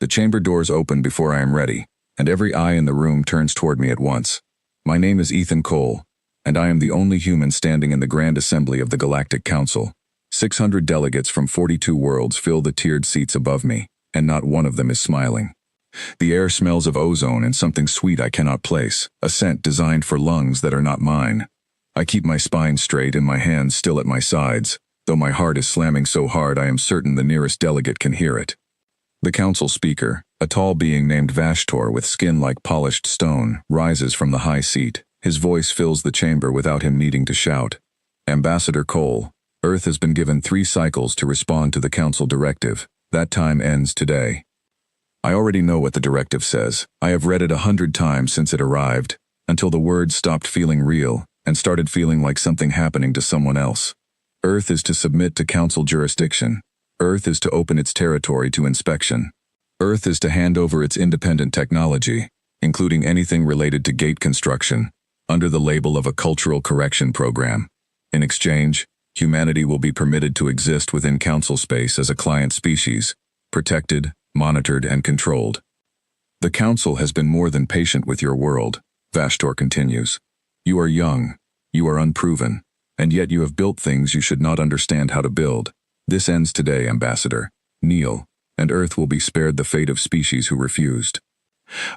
The chamber doors open before I am ready, and every eye in the room turns toward me at once. My name is Ethan Cole, and I am the only human standing in the Grand Assembly of the Galactic Council. 600 delegates from 42 worlds fill the tiered seats above me, and not one of them is smiling. The air smells of ozone and something sweet I cannot place, a scent designed for lungs that are not mine. I keep my spine straight and my hands still at my sides, though my heart is slamming so hard I am certain the nearest delegate can hear it. The council speaker, a tall being named Vashtor with skin like polished stone, rises from the high seat. His voice fills the chamber without him needing to shout. Ambassador Cole, Earth has been given 3 cycles to respond to the council directive. That time ends today. I already know what the directive says. I have read it 100 times since it arrived, until the words stopped feeling real and started feeling like something happening to someone else. Earth is to submit to council jurisdiction. Earth is to open its territory to inspection. Earth is to hand over its independent technology, including anything related to gate construction, under the label of a cultural correction program. In exchange, humanity will be permitted to exist within council space as a client species, protected, monitored, and controlled. The council has been more than patient with your world, Vashtor continues. You are young, you are unproven, and yet you have built things you should not understand how to build. This ends today, Ambassador. Kneel, and Earth will be spared the fate of species who refused.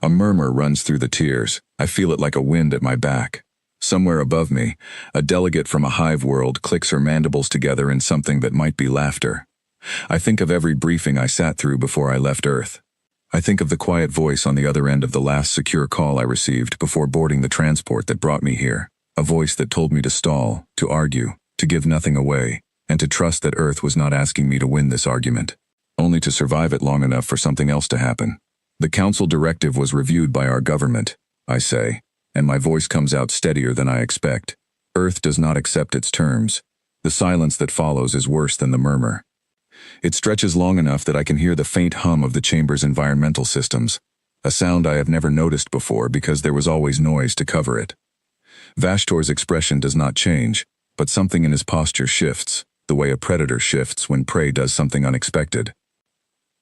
A murmur runs through the tiers. I feel it like a wind at my back. Somewhere above me, a delegate from a hive world clicks her mandibles together in something that might be laughter. I think of every briefing I sat through before I left Earth. I think of the quiet voice on the other end of the last secure call I received before boarding the transport that brought me here, a voice that told me to stall, to argue, to give nothing away, and to trust that Earth was not asking me to win this argument, only to survive it long enough for something else to happen. The council directive was reviewed by our government, I say, and my voice comes out steadier than I expect. Earth does not accept its terms. The silence that follows is worse than the murmur. It stretches long enough that I can hear the faint hum of the chamber's environmental systems, a sound I have never noticed before because there was always noise to cover it. Vashtor's expression does not change, but something in his posture shifts, the way a predator shifts when prey does something unexpected.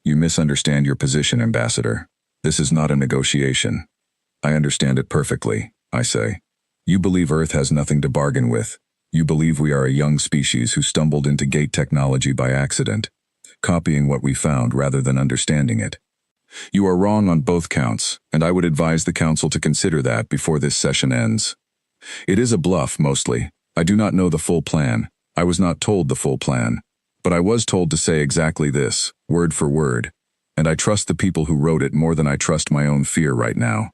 You misunderstand your position, Ambassador. This is not a negotiation. I understand it perfectly, I say. You believe Earth has nothing to bargain with. You believe we are a young species who stumbled into gate technology by accident, copying what we found rather than understanding it. You are wrong on both counts, and I would advise the Council to consider that before this session ends. It is a bluff, mostly. I do not know the full plan. I was not told the full plan. But I was told to say exactly this, word for word, and I trust the people who wrote it more than I trust my own fear right now.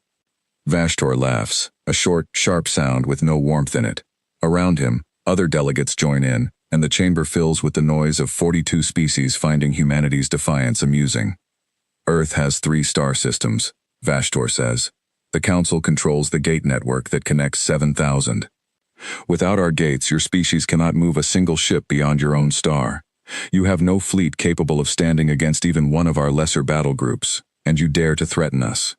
Vashtor laughs, a short, sharp sound with no warmth in it. Around him, other delegates join in, and the chamber fills with the noise of 42 species finding humanity's defiance amusing. Earth has 3 star systems, Vashtor says. The Council controls the gate network that connects 7,000. Without our gates, your species cannot move a single ship beyond your own star. You have no fleet capable of standing against even one of our lesser battle groups, and you dare to threaten us.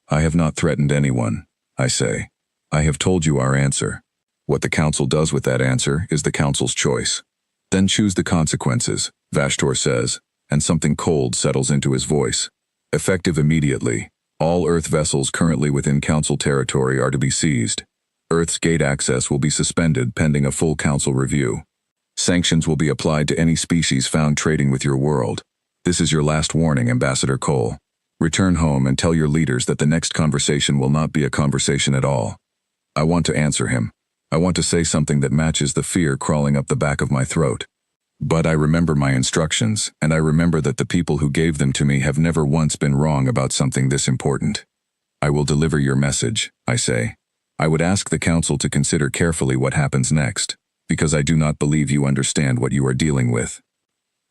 I have not threatened anyone, I say. I have told you our answer. What the Council does with that answer is the Council's choice. Then choose the consequences, Vashtor says, and something cold settles into his voice. Effective immediately, all Earth vessels currently within Council territory are to be seized. Earth's gate access will be suspended pending a full Council review. Sanctions will be applied to any species found trading with your world. This is your last warning, Ambassador Cole. Return home and tell your leaders that the next conversation will not be a conversation at all. I want to answer him. I want to say something that matches the fear crawling up the back of my throat. But I remember my instructions, and I remember that the people who gave them to me have never once been wrong about something this important. I will deliver your message, I say. I would ask the Council to consider carefully what happens next, because I do not believe you understand what you are dealing with.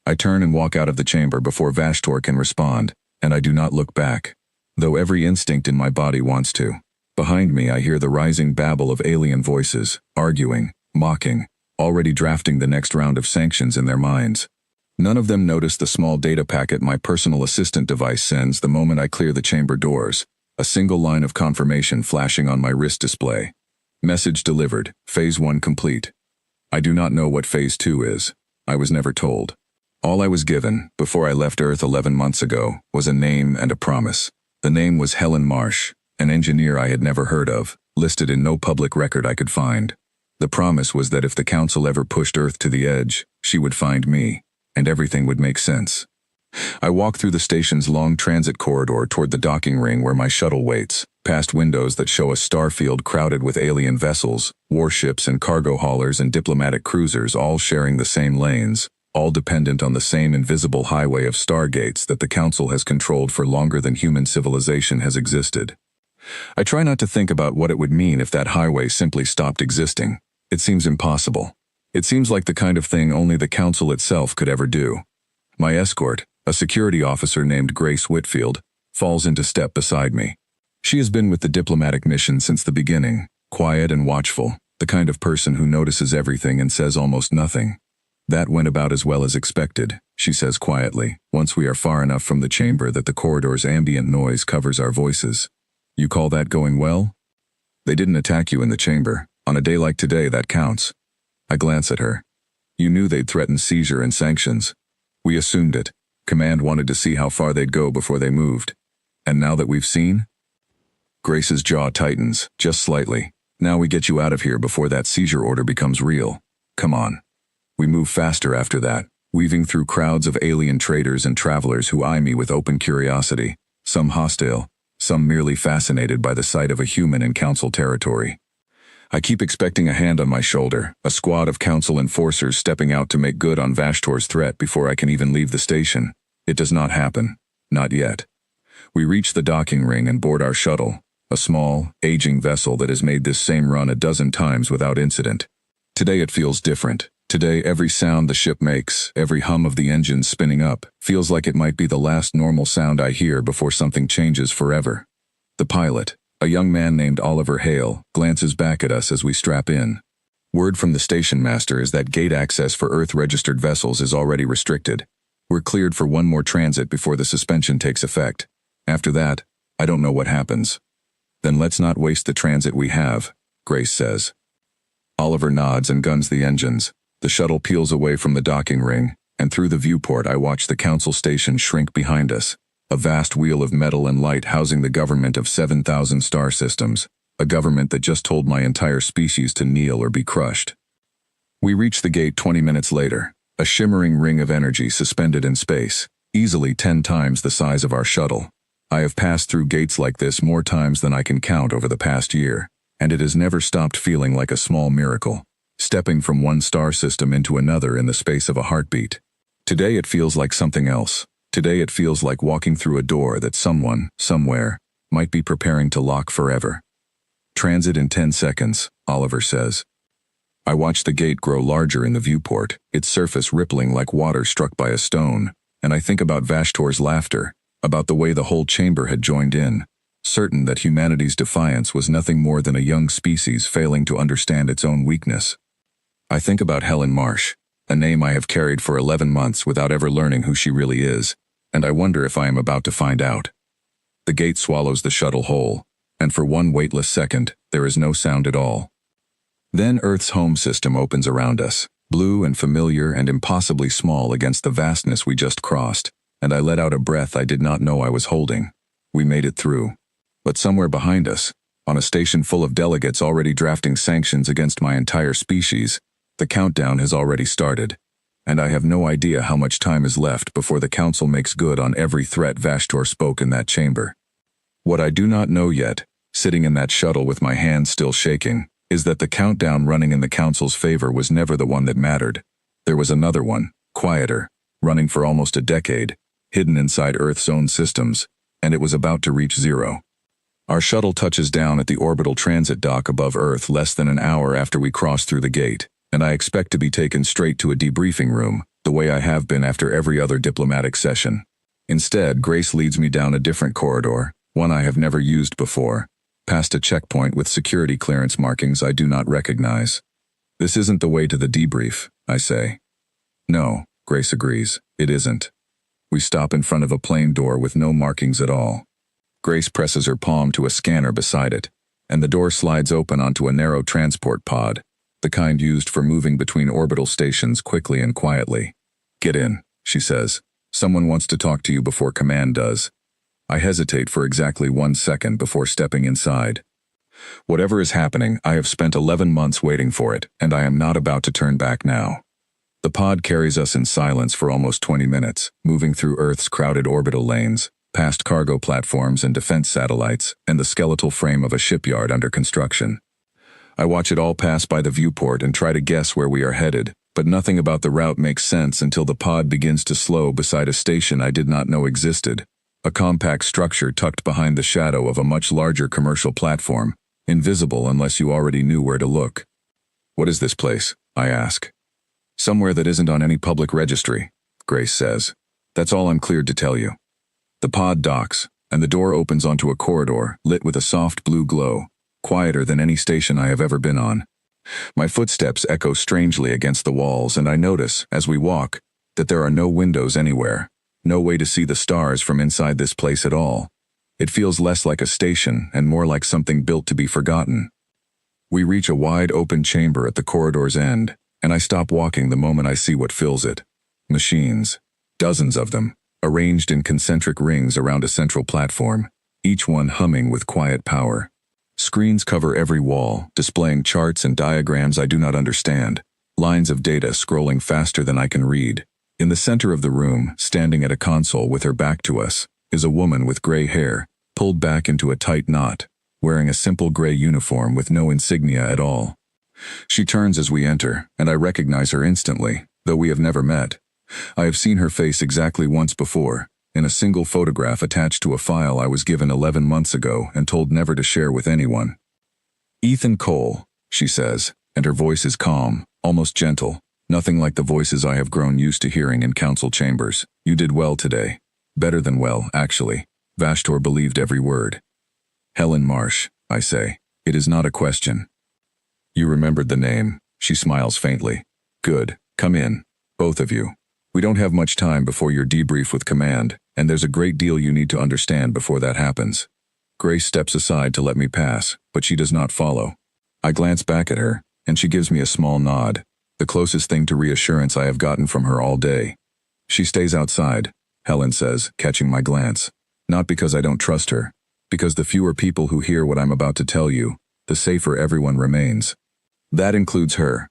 I turn and walk out of the chamber before Vashtor can respond, and I do not look back, though every instinct in my body wants to. Behind me I hear the rising babble of alien voices, arguing, mocking, already drafting the next round of sanctions in their minds. None of them notice the small data packet my personal assistant device sends the moment I clear the chamber doors, a single line of confirmation flashing on my wrist display. Message delivered, Phase 1 complete. I do not know what Phase 2 is. I was never told. All I was given, before I left Earth 11 months ago, was a name and a promise. The name was Helen Marsh, an engineer I had never heard of, listed in no public record I could find. The promise was that if the Council ever pushed Earth to the edge, she would find me, and everything would make sense. I walk through the station's long transit corridor toward the docking ring where my shuttle waits, past windows that show a starfield crowded with alien vessels, warships and cargo haulers and diplomatic cruisers all sharing the same lanes, all dependent on the same invisible highway of stargates that the Council has controlled for longer than human civilization has existed. I try not to think about what it would mean if that highway simply stopped existing. It seems impossible. It seems like the kind of thing only the Council itself could ever do. My escort, a security officer named Grace Whitfield, falls into step beside me. She has been with the diplomatic mission since the beginning, quiet and watchful, the kind of person who notices everything and says almost nothing. That went about as well as expected, she says quietly, once we are far enough from the chamber that the corridor's ambient noise covers our voices. You call that going well? They didn't attack you in the chamber. On a day like today, that counts. I glance at her. You knew they'd threaten seizure and sanctions. We assumed it. Command wanted to see how far they'd go before they moved. And now that we've seen? Grace's jaw tightens, just slightly. Now we get you out of here before that seizure order becomes real. Come on. We move faster after that, weaving through crowds of alien traders and travelers who eye me with open curiosity, some hostile, some merely fascinated by the sight of a human in Council territory. I keep expecting a hand on my shoulder, a squad of Council enforcers stepping out to make good on Vashtor's threat before I can even leave the station. It does not happen. Not yet. We reach the docking ring and board our shuttle, a small, aging vessel that has made this same run a dozen times without incident. Today it feels different. Today every sound the ship makes, every hum of the engines spinning up, feels like it might be the last normal sound I hear before something changes forever. The pilot, a young man named Oliver Hale, glances back at us as we strap in. Word from the station master is that gate access for Earth-registered vessels is already restricted. We're cleared for one more transit before the suspension takes effect. After that, I don't know what happens. Then let's not waste the transit we have, Grace says. Oliver nods and guns the engines. The shuttle peels away from the docking ring, and through the viewport I watch the Council station shrink behind us. A vast wheel of metal and light housing the government of 7,000 star systems, a government that just told my entire species to kneel or be crushed. We reach the gate 20 minutes later, a shimmering ring of energy suspended in space, easily 10 times the size of our shuttle. I have passed through gates like this more times than I can count over the past year, and it has never stopped feeling like a small miracle, stepping from one star system into another in the space of a heartbeat. Today it feels like something else. Today it feels like walking through a door that someone, somewhere, might be preparing to lock forever. Transit in 10 seconds, Oliver says. I watch the gate grow larger in the viewport, its surface rippling like water struck by a stone, and I think about Vashtor's laughter, about the way the whole chamber had joined in, certain that humanity's defiance was nothing more than a young species failing to understand its own weakness. I think about Helen Marsh, a name I have carried for 11 months without ever learning who she really is, and I wonder if I am about to find out. The gate swallows the shuttle whole, and for one weightless second, there is no sound at all. Then Earth's home system opens around us, blue and familiar and impossibly small against the vastness we just crossed, and I let out a breath I did not know I was holding. We made it through. But somewhere behind us, on a station full of delegates already drafting sanctions against my entire species, the countdown has already started, and I have no idea how much time is left before the Council makes good on every threat Vashtor spoke in that chamber. What I do not know yet, sitting in that shuttle with my hands still shaking, is that the countdown running in the Council's favor was never the one that mattered. There was another one, quieter, running for almost a decade, hidden inside Earth's own systems, and it was about to reach zero. Our shuttle touches down at the orbital transit dock above Earth less than an hour after we cross through the gate, and I expect to be taken straight to a debriefing room, the way I have been after every other diplomatic session. Instead, Grace leads me down a different corridor, one I have never used before, past a checkpoint with security clearance markings I do not recognize. This isn't the way to the debrief, I say. No, Grace agrees, it isn't. We stop in front of a plain door with no markings at all. Grace presses her palm to a scanner beside it, and the door slides open onto a narrow transport pod, the kind used for moving between orbital stations quickly and quietly. Get in, she says. Someone wants to talk to you before command does. I hesitate for exactly 1 second before stepping inside. Whatever is happening, I have spent 11 months waiting for it, and I am not about to turn back now. The pod carries us in silence for almost 20 minutes, moving through Earth's crowded orbital lanes, past cargo platforms and defense satellites, and the skeletal frame of a shipyard under construction. I watch it all pass by the viewport and try to guess where we are headed, but nothing about the route makes sense until the pod begins to slow beside a station I did not know existed, a compact structure tucked behind the shadow of a much larger commercial platform, invisible unless you already knew where to look. What is this place? I ask. Somewhere that isn't on any public registry, Grace says. That's all I'm cleared to tell you. The pod docks, and the door opens onto a corridor lit with a soft blue glow, quieter than any station I have ever been on. My footsteps echo strangely against the walls, and I notice, as we walk, that there are no windows anywhere, no way to see the stars from inside this place at all. It feels less like a station and more like something built to be forgotten. We reach a wide open chamber at the corridor's end, and I stop walking the moment I see what fills it. Machines. Dozens of them, arranged in concentric rings around a central platform, each one humming with quiet power. Screens cover every wall, displaying charts and diagrams I do not understand, lines of data scrolling faster than I can read. In the center of the room, standing at a console with her back to us, is a woman with gray hair, pulled back into a tight knot, wearing a simple gray uniform with no insignia at all. She turns as we enter, and I recognize her instantly, though we have never met. I have seen her face exactly once before, in a single photograph attached to a file I was given 11 months ago and told never to share with anyone. "Ethan Cole," she says, and her voice is calm, almost gentle, nothing like the voices I have grown used to hearing in council chambers. "You did well today. Better than well, actually." Vashtor believed every word. "Helen Marsh," I say. "It is not a question." "You remembered the name," she smiles faintly. "Good. Come in. Both of you. We don't have much time before your debrief with command, and there's a great deal you need to understand before that happens." Grace steps aside to let me pass, but she does not follow. I glance back at her, and she gives me a small nod, the closest thing to reassurance I have gotten from her all day. "She stays outside," Helen says, catching my glance. "Not because I don't trust her, because the fewer people who hear what I'm about to tell you, the safer everyone remains. That includes her."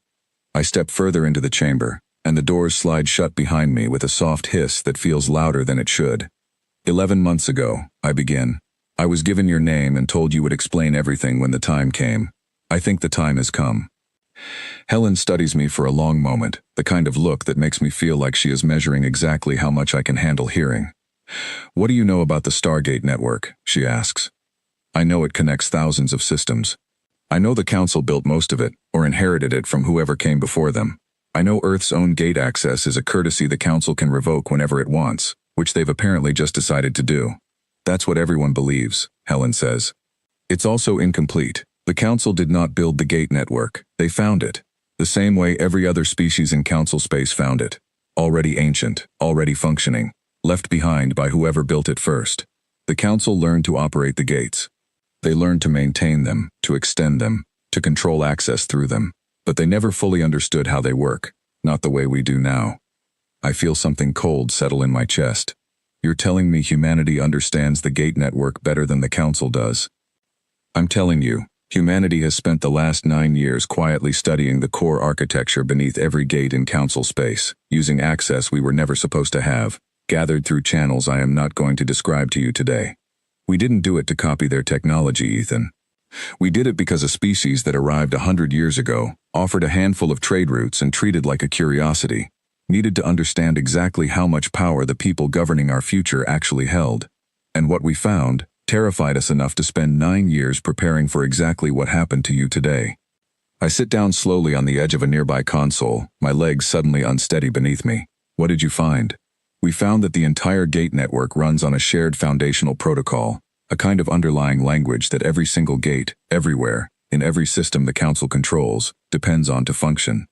I step further into the chamber, and the doors slide shut behind me with a soft hiss that feels louder than it should. 11 months ago, I begin. "I was given your name and told you would explain everything when the time came. I think the time has come." Helen studies me for a long moment, the kind of look that makes me feel like she is measuring exactly how much I can handle hearing. "What do you know about the Stargate network?" she asks. "I know it connects thousands of systems. I know the Council built most of it, or inherited it from whoever came before them. I know Earth's own gate access is a courtesy the Council can revoke whenever it wants, which they've apparently just decided to do. That's what everyone believes," Helen says. "It's also incomplete. The Council did not build the gate network. They found it. The same way every other species in Council space found it. Already ancient, already functioning, left behind by whoever built it first. The Council learned to operate the gates. They learned to maintain them, to extend them, to control access through them. But they never fully understood how they work, not the way we do now." I feel something cold settle in my chest. "You're telling me humanity understands the gate network better than the Council does?" "I'm telling you, humanity has spent the last 9 years quietly studying the core architecture beneath every gate in Council space, using access we were never supposed to have, gathered through channels I am not going to describe to you today. We didn't do it to copy their technology, Ethan. We did it because a species that arrived 100 years ago, offered a handful of trade routes and treated like a curiosity, needed to understand exactly how much power the people governing our future actually held. And what we found terrified us enough to spend 9 years preparing for exactly what happened to you today." I sit down slowly on the edge of a nearby console, my legs suddenly unsteady beneath me. "What did you find?" "We found that the entire gate network runs on a shared foundational protocol, a kind of underlying language that every single gate, everywhere, in every system the Council controls, depends on to function.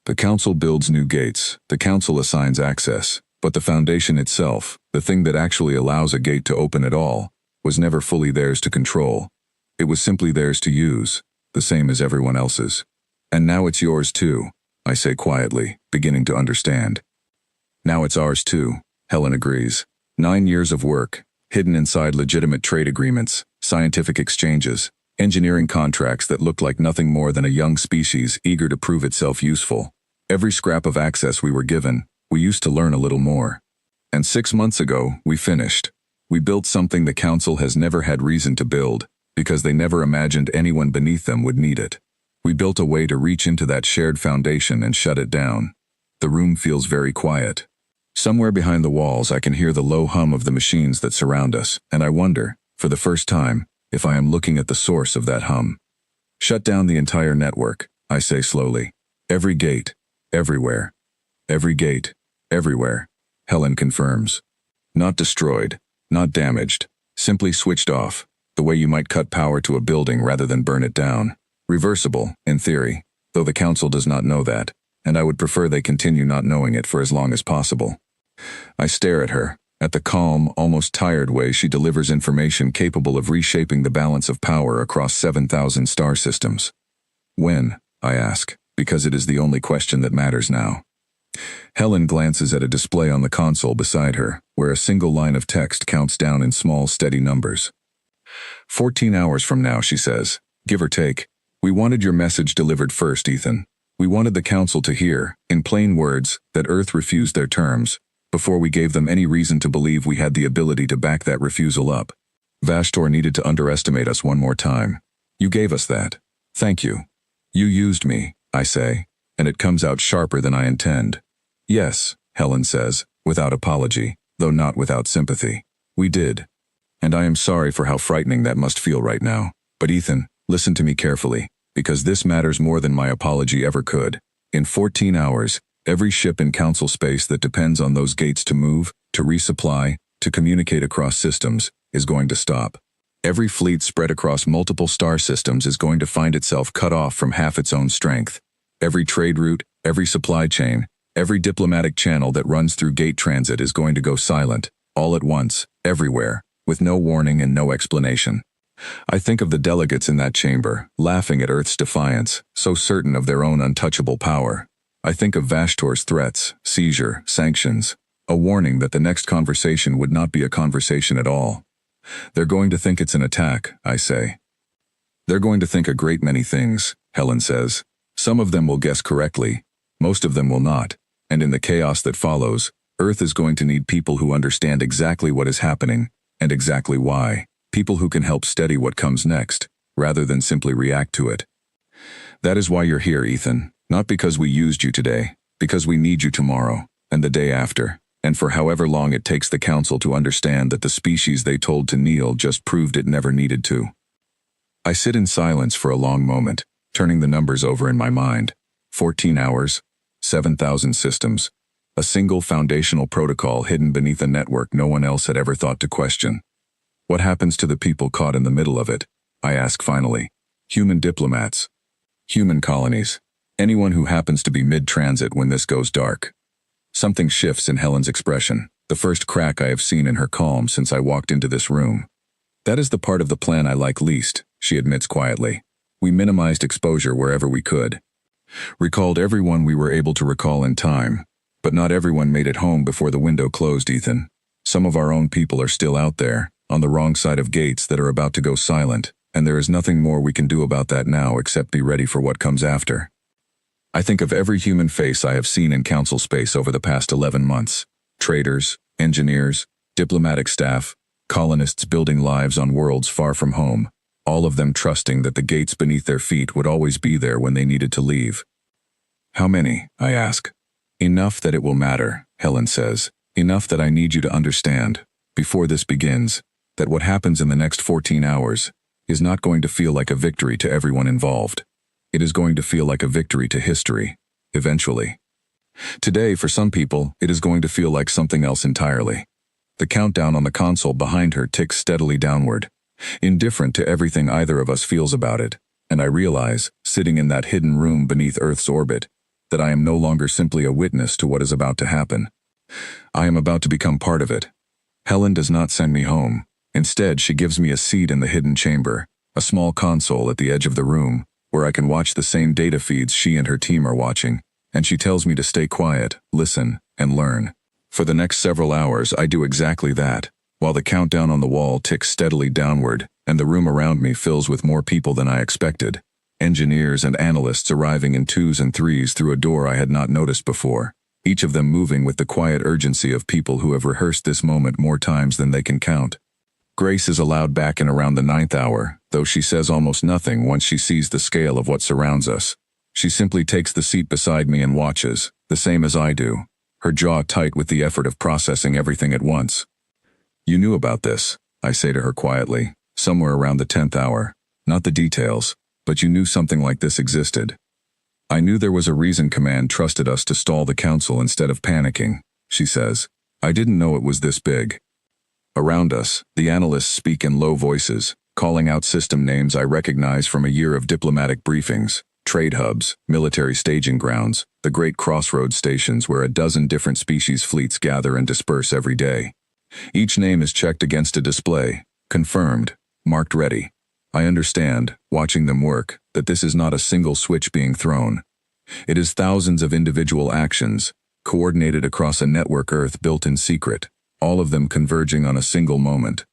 The Council builds new gates, the Council assigns access, but the foundation itself, the thing that actually allows a gate to open at all, was never fully theirs to control. It was simply theirs to use, the same as everyone else's. And now it's yours too," I say quietly, beginning to understand. Now it's ours too, Helen agrees. 9 years of work, hidden inside legitimate trade agreements, scientific exchanges, engineering contracts that looked like nothing more than a young species eager to prove itself useful. Every scrap of access we were given, we used to learn a little more. And 6 months ago, we finished. We built something the Council has never had reason to build, because they never imagined anyone beneath them would need it. We built a way to reach into that shared foundation and shut it down. The room feels very quiet. Somewhere behind the walls I can hear the low hum of the machines that surround us, and I wonder, for the first time, if I am looking at the source of that hum. Shut down the entire network, I say slowly. Every gate, everywhere. Every gate, everywhere, Helen confirms. Not destroyed, not damaged, simply switched off, the way you might cut power to a building rather than burn it down. Reversible, in theory, though the Council does not know that, and I would prefer they continue not knowing it for as long as possible. I stare at her, at the calm, almost tired way she delivers information capable of reshaping the balance of power across 7,000 star systems. When? I ask, because it is the only question that matters now. Helen glances at a display on the console beside her, where a single line of text counts down in small, steady numbers. 14 hours from now, she says, give or take. We wanted your message delivered first, Ethan. We wanted the Council to hear, in plain words, that Earth refused their terms, before we gave them any reason to believe we had the ability to back that refusal up. Vashtor needed to underestimate us one more time. You gave us that. Thank you. You used me, I say, and it comes out sharper than I intend. Yes, Helen says, without apology, though not without sympathy. We did. And I am sorry for how frightening that must feel right now. But Ethan, listen to me carefully, because this matters more than my apology ever could. In 14 hours, every ship in Council space that depends on those gates to move, to resupply, to communicate across systems, is going to stop. Every fleet spread across multiple star systems is going to find itself cut off from half its own strength. Every trade route, every supply chain, every diplomatic channel that runs through gate transit is going to go silent, all at once, everywhere, with no warning and no explanation. I think of the delegates in that chamber, laughing at Earth's defiance, so certain of their own untouchable power. I think of Vashtor's threats, seizure, sanctions, a warning that the next conversation would not be a conversation at all. They're going to think it's an attack, I say. They're going to think a great many things, Helen says. Some of them will guess correctly, most of them will not, and in the chaos that follows, Earth is going to need people who understand exactly what is happening, and exactly why. People who can help steady what comes next, rather than simply react to it. That is why you're here, Ethan. Not because we used you today, because we need you tomorrow, and the day after, and for however long it takes the Council to understand that the species they told to kneel just proved it never needed to. I sit in silence for a long moment, turning the numbers over in my mind. 14 hours, 7,000 systems, a single foundational protocol hidden beneath a network no one else had ever thought to question. What happens to the people caught in the middle of it? I ask finally. Human diplomats. Human colonies. Anyone who happens to be mid-transit when this goes dark. Something shifts in Helen's expression, the first crack I have seen in her calm since I walked into this room. That is the part of the plan I like least, she admits quietly. We minimized exposure wherever we could. Recalled everyone we were able to recall in time, but not everyone made it home before the window closed, Ethan. Some of our own people are still out there, on the wrong side of gates that are about to go silent, and there is nothing more we can do about that now except be ready for what comes after. I think of every human face I have seen in Council space over the past 11 months. Traders, engineers, diplomatic staff, colonists building lives on worlds far from home, all of them trusting that the gates beneath their feet would always be there when they needed to leave. How many? I ask. Enough that it will matter, Helen says. Enough that I need you to understand, before this begins, that what happens in the next 14 hours is not going to feel like a victory to everyone involved. It is going to feel like a victory to history, eventually. Today, for some people, it is going to feel like something else entirely. The countdown on the console behind her ticks steadily downward, indifferent to everything either of us feels about it, and I realize, sitting in that hidden room beneath Earth's orbit, that I am no longer simply a witness to what is about to happen. I am about to become part of it. Helen does not send me home. Instead, she gives me a seat in the hidden chamber, a small console at the edge of the room, where I can watch the same data feeds she and her team are watching, and she tells me to stay quiet, listen, and learn. For the next several hours, I do exactly that, while the countdown on the wall ticks steadily downward, and the room around me fills with more people than I expected. Engineers and analysts arriving in twos and threes through a door I had not noticed before, each of them moving with the quiet urgency of people who have rehearsed this moment more times than they can count. Grace is allowed back in around the 9th hour, though she says almost nothing once she sees the scale of what surrounds us. She simply takes the seat beside me and watches, the same as I do, her jaw tight with the effort of processing everything at once. You knew about this, I say to her quietly, somewhere around the 10th hour. Not the details, but you knew something like this existed. I knew there was a reason Command trusted us to stall the Council instead of panicking, she says. I didn't know it was this big. Around us, the analysts speak in low voices, calling out system names I recognize from a year of diplomatic briefings, trade hubs, military staging grounds, the great crossroads stations where a dozen different species fleets gather and disperse every day. Each name is checked against a display, confirmed, marked ready. I understand, watching them work, that this is not a single switch being thrown. It is thousands of individual actions, coordinated across a network Earth built in secret, all of them converging on a single moment.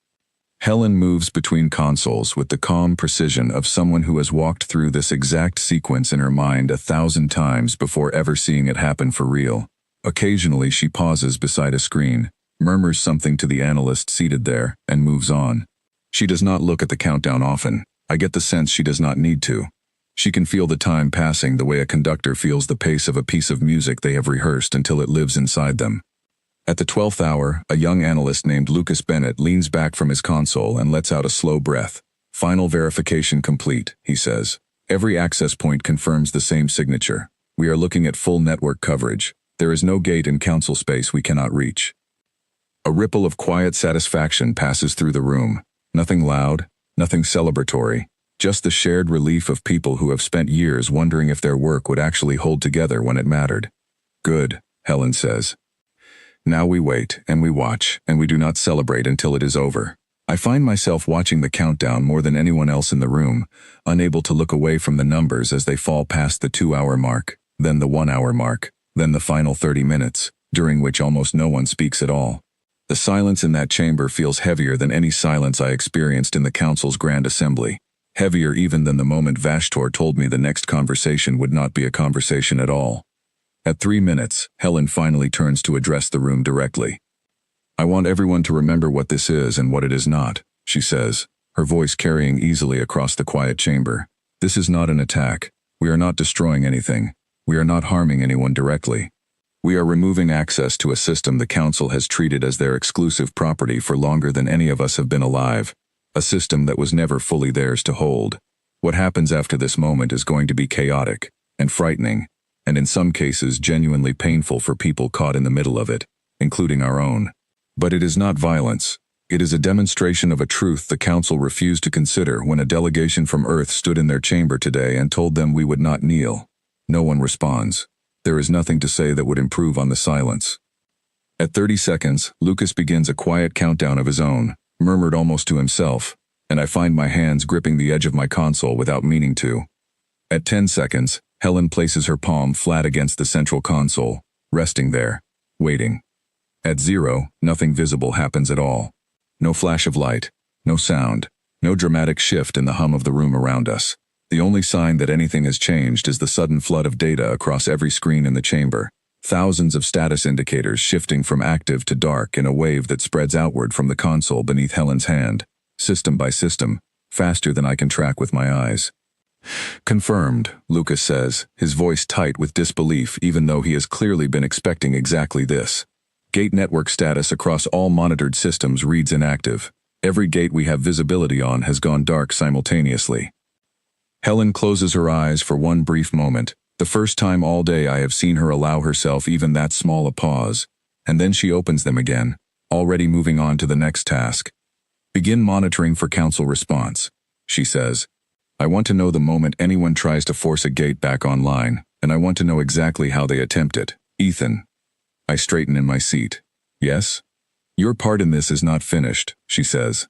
Helen moves between consoles with the calm precision of someone who has walked through this exact sequence in her mind 1,000 times before ever seeing it happen for real. Occasionally she pauses beside a screen, murmurs something to the analyst seated there, and moves on. She does not look at the countdown often. I get the sense she does not need to. She can feel the time passing the way a conductor feels the pace of a piece of music they have rehearsed until it lives inside them. At the 12th hour, a young analyst named Lucas Bennett leans back from his console and lets out a slow breath. Final verification complete, he says. Every access point confirms the same signature. We are looking at full network coverage. There is no gate in council space we cannot reach. A ripple of quiet satisfaction passes through the room. Nothing loud, nothing celebratory, just the shared relief of people who have spent years wondering if their work would actually hold together when it mattered. Good, Helen says. Now we wait, and we watch, and we do not celebrate until it is over. I find myself watching the countdown more than anyone else in the room, unable to look away from the numbers as they fall past the 2-hour mark, then the 1-hour mark, then the final 30 minutes, during which almost no one speaks at all. The silence in that chamber feels heavier than any silence I experienced in the Council's Grand Assembly, heavier even than the moment Vashtor told me the next conversation would not be a conversation at all. At 3 minutes, Helen finally turns to address the room directly. I want everyone to remember what this is and what it is not, she says, her voice carrying easily across the quiet chamber. This is not an attack. We are not destroying anything. We are not harming anyone directly. We are removing access to a system the Council has treated as their exclusive property for longer than any of us have been alive, a system that was never fully theirs to hold. What happens after this moment is going to be chaotic and frightening, and in some cases genuinely painful for people caught in the middle of it, including our own. But it is not violence. It is a demonstration of a truth the Council refused to consider when a delegation from Earth stood in their chamber today and told them we would not kneel. No one responds. There is nothing to say that would improve on the silence. At 30 seconds, Lucas begins a quiet countdown of his own, murmured almost to himself, and I find my hands gripping the edge of my console without meaning to. At 10 seconds, Helen places her palm flat against the central console, resting there, waiting. At 0, nothing visible happens at all. No flash of light, no sound, no dramatic shift in the hum of the room around us. The only sign that anything has changed is the sudden flood of data across every screen in the chamber, thousands of status indicators shifting from active to dark in a wave that spreads outward from the console beneath Helen's hand, system by system, faster than I can track with my eyes. Confirmed, Lucas says, his voice tight with disbelief even though he has clearly been expecting exactly this. Gate network status across all monitored systems reads inactive. Every gate we have visibility on has gone dark simultaneously. Helen closes her eyes for one brief moment, the first time all day I have seen her allow herself even that small a pause, and then she opens them again, already moving on to the next task. Begin monitoring for Council response, she says. I want to know the moment anyone tries to force a gate back online, and I want to know exactly how they attempt it. Ethan. I straighten in my seat. Yes? Your part in this is not finished, she says.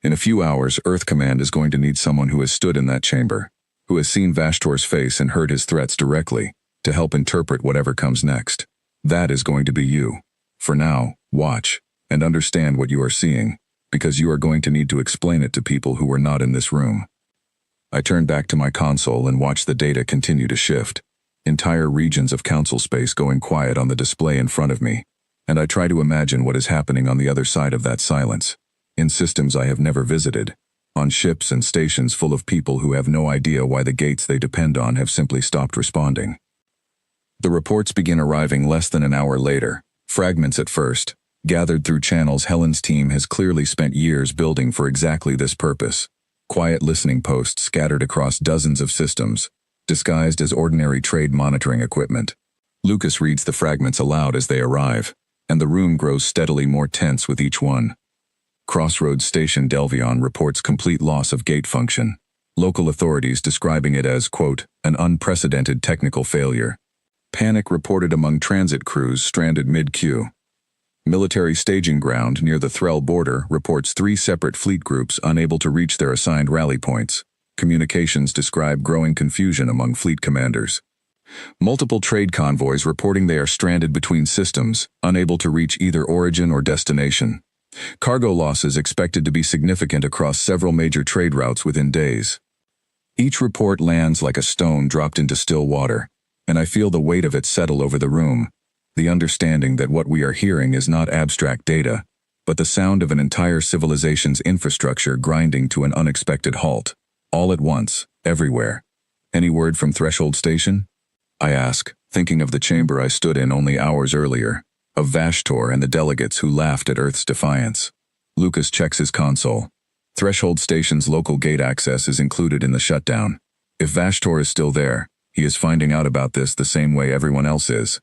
In a few hours, Earth Command is going to need someone who has stood in that chamber, who has seen Vashtor's face and heard his threats directly, to help interpret whatever comes next. That is going to be you. For now, watch, and understand what you are seeing, because you are going to need to explain it to people who were not in this room. I turned back to my console and watched the data continue to shift. Entire regions of council space going quiet on the display in front of me, and I try to imagine what is happening on the other side of that silence. In systems I have never visited, on ships and stations full of people who have no idea why the gates they depend on have simply stopped responding. The reports begin arriving less than an hour later, fragments at first, gathered through channels Helen's team has clearly spent years building for exactly this purpose. Quiet listening posts scattered across dozens of systems, disguised as ordinary trade monitoring equipment. Lucas reads the fragments aloud as they arrive, and the room grows steadily more tense with each one. Crossroads Station Delvion reports complete loss of gate function, local authorities describing it as, quote, an unprecedented technical failure. Panic reported among transit crews stranded mid-queue. Military staging ground near the Threll border reports 3 separate fleet groups unable to reach their assigned rally points. Communications describe growing confusion among fleet commanders. Multiple trade convoys reporting they are stranded between systems, unable to reach either origin or destination. Cargo losses expected to be significant across several major trade routes within days. Each report lands like a stone dropped into still water, and I feel the weight of it settle over the room. The understanding that what we are hearing is not abstract data, but the sound of an entire civilization's infrastructure grinding to an unexpected halt. All at once, everywhere. Any word from Threshold Station? I ask, thinking of the chamber I stood in only hours earlier, of Vashtor and the delegates who laughed at Earth's defiance. Lucas checks his console. Threshold Station's local gate access is included in the shutdown. If Vashtor is still there, he is finding out about this the same way everyone else is.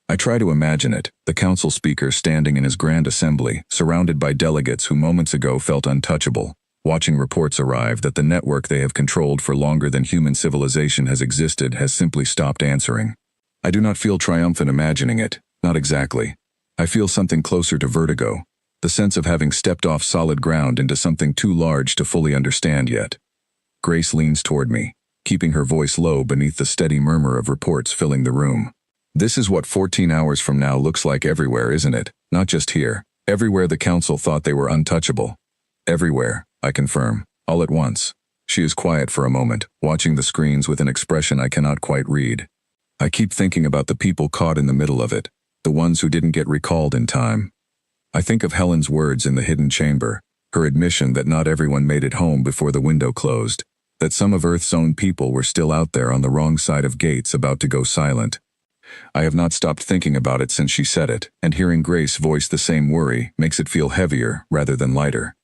I try to imagine it, the council speaker standing in his grand assembly, surrounded by delegates who moments ago felt untouchable, watching reports arrive that the network they have controlled for longer than human civilization has existed has simply stopped answering. I do not feel triumphant imagining it, not exactly. I feel something closer to vertigo, the sense of having stepped off solid ground into something too large to fully understand yet. Grace leans toward me, keeping her voice low beneath the steady murmur of reports filling the room. This is what 14 hours from now looks like everywhere, isn't it? Not just here. Everywhere the council thought they were untouchable. Everywhere, I confirm, all at once. She is quiet for a moment, watching the screens with an expression I cannot quite read. I keep thinking about the people caught in the middle of it, the ones who didn't get recalled in time. I think of Helen's words in the hidden chamber, her admission that not everyone made it home before the window closed, that some of Earth's own people were still out there on the wrong side of gates about to go silent. I have not stopped thinking about it since she said it, and hearing Grace voice the same worry makes it feel heavier rather than lighter.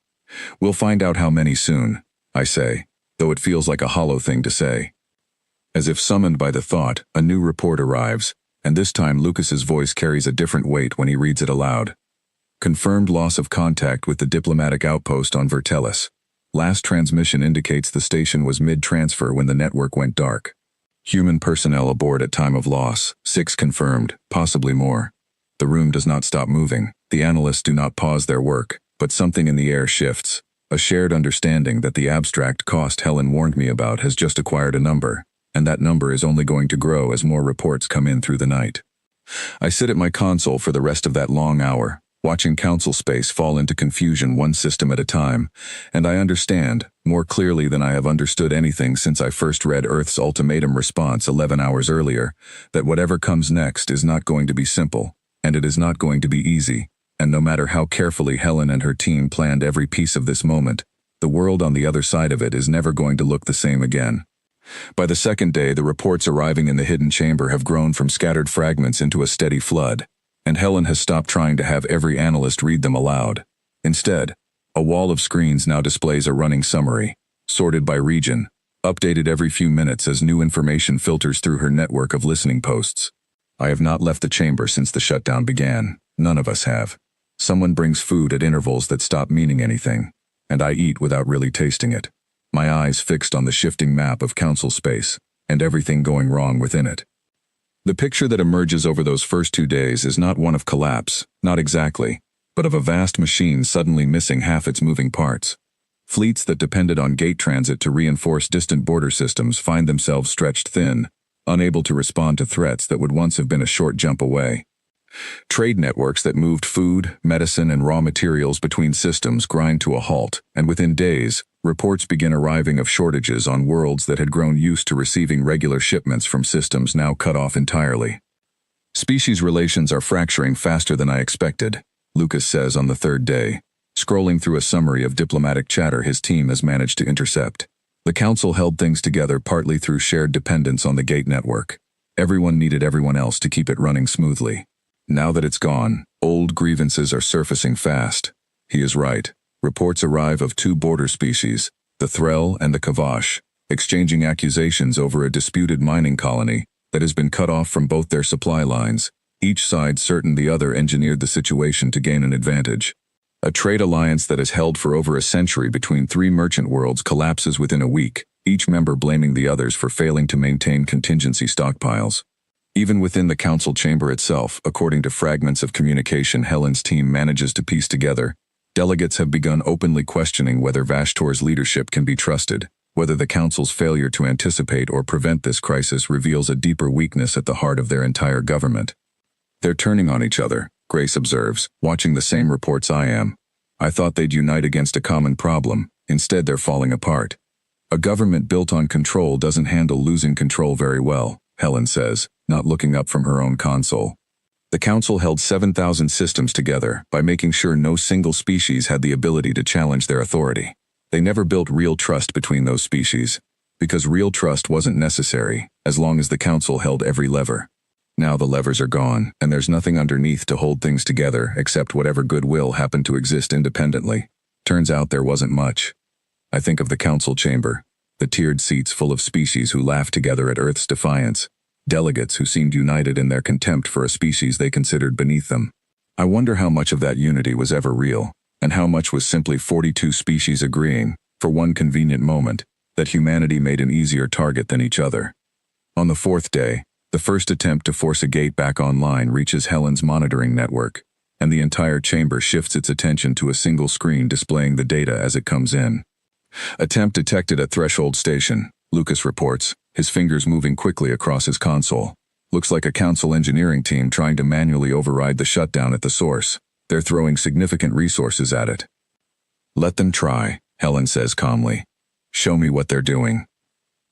We'll find out how many soon, I say, though it feels like a hollow thing to say. As if summoned by the thought, a new report arrives, and this time Lucas's voice carries a different weight when he reads it aloud. Confirmed loss of contact with the diplomatic outpost on Vertelis. Last transmission indicates the station was mid-transfer when the network went dark. Human personnel aboard at time of loss, 6 confirmed, possibly more. The room does not stop moving, the analysts do not pause their work, but something in the air shifts. A shared understanding that the abstract cost Helen warned me about has just acquired a number, and that number is only going to grow as more reports come in through the night. I sit at my console for the rest of that long hour, watching council space fall into confusion one system at a time, and I understand, more clearly than I have understood anything since I first read Earth's ultimatum response 11 hours earlier, that whatever comes next is not going to be simple, and it is not going to be easy, and no matter how carefully Helen and her team planned every piece of this moment, the world on the other side of it is never going to look the same again. By the second day, the reports arriving in the hidden chamber have grown from scattered fragments into a steady flood, and Helen has stopped trying to have every analyst read them aloud. Instead, a wall of screens now displays a running summary, sorted by region, updated every few minutes as new information filters through her network of listening posts. I have not left the chamber since the shutdown began. None of us have. Someone brings food at intervals that stop meaning anything, and I eat without really tasting it, my eyes fixed on the shifting map of council space, and everything going wrong within it. The picture that emerges over those first 2 days is not one of collapse, not exactly, but of a vast machine suddenly missing half its moving parts. Fleets that depended on gate transit to reinforce distant border systems find themselves stretched thin, unable to respond to threats that would once have been a short jump away. Trade networks that moved food, medicine, and raw materials between systems grind to a halt, and within days, reports begin arriving of shortages on worlds that had grown used to receiving regular shipments from systems now cut off entirely. Species relations are fracturing faster than I expected, Lucas says on the third day, scrolling through a summary of diplomatic chatter his team has managed to intercept. The Council held things together partly through shared dependence on the gate network. Everyone needed everyone else to keep it running smoothly. Now that it's gone, old grievances are surfacing fast. He is right. Reports arrive of two border species, the Threll and the Kavash, exchanging accusations over a disputed mining colony that has been cut off from both their supply lines, each side certain the other engineered the situation to gain an advantage. A trade alliance that has held for over a century between three merchant worlds collapses within a week, each member blaming the others for failing to maintain contingency stockpiles. Even within the council chamber itself, according to fragments of communication Helen's team manages to piece together, delegates have begun openly questioning whether Vashtor's leadership can be trusted, whether the council's failure to anticipate or prevent this crisis reveals a deeper weakness at the heart of their entire government. They're turning on each other, Grace observes, watching the same reports I am. I thought they'd unite against a common problem. Instead, they're falling apart. A government built on control doesn't handle losing control very well, Helen says, not looking up from her own console. The council held 7,000 systems together by making sure no single species had the ability to challenge their authority. They never built real trust between those species, because real trust wasn't necessary as long as the council held every lever. Now the levers are gone, and there's nothing underneath to hold things together except whatever goodwill happened to exist independently. Turns out there wasn't much. I think of the council chamber, the tiered seats full of species who laughed together at Earth's defiance, delegates who seemed united in their contempt for a species they considered beneath them. I wonder how much of that unity was ever real, and how much was simply 42 species agreeing, for one convenient moment, that humanity made an easier target than each other. On the fourth day, the first attempt to force a gate back online reaches Helen's monitoring network, and the entire chamber shifts its attention to a single screen displaying the data as it comes in. Attempt detected at Threshold Station, Lucas reports, his fingers moving quickly across his console. Looks like a council engineering team trying to manually override the shutdown at the source. They're throwing significant resources at it. Let them try, Helen says calmly. Show me what they're doing.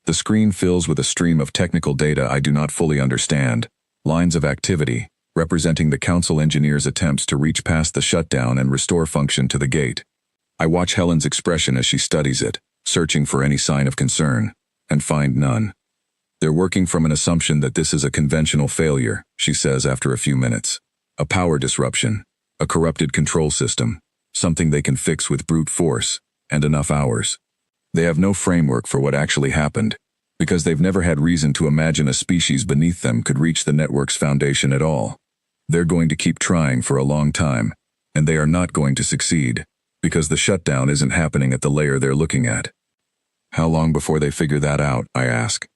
The screen fills with a stream of technical data I do not fully understand, lines of activity, representing the council engineers' attempts to reach past the shutdown and restore function to the gate. I watch Helen's expression as she studies it, searching for any sign of concern, and find none. They're working from an assumption that this is a conventional failure, she says after a few minutes. A power disruption, a corrupted control system, something they can fix with brute force, and enough hours. They have no framework for what actually happened, because they've never had reason to imagine a species beneath them could reach the network's foundation at all. They're going to keep trying for a long time, and they are not going to succeed, because the shutdown isn't happening at the layer they're looking at. How long before they figure that out, I ask.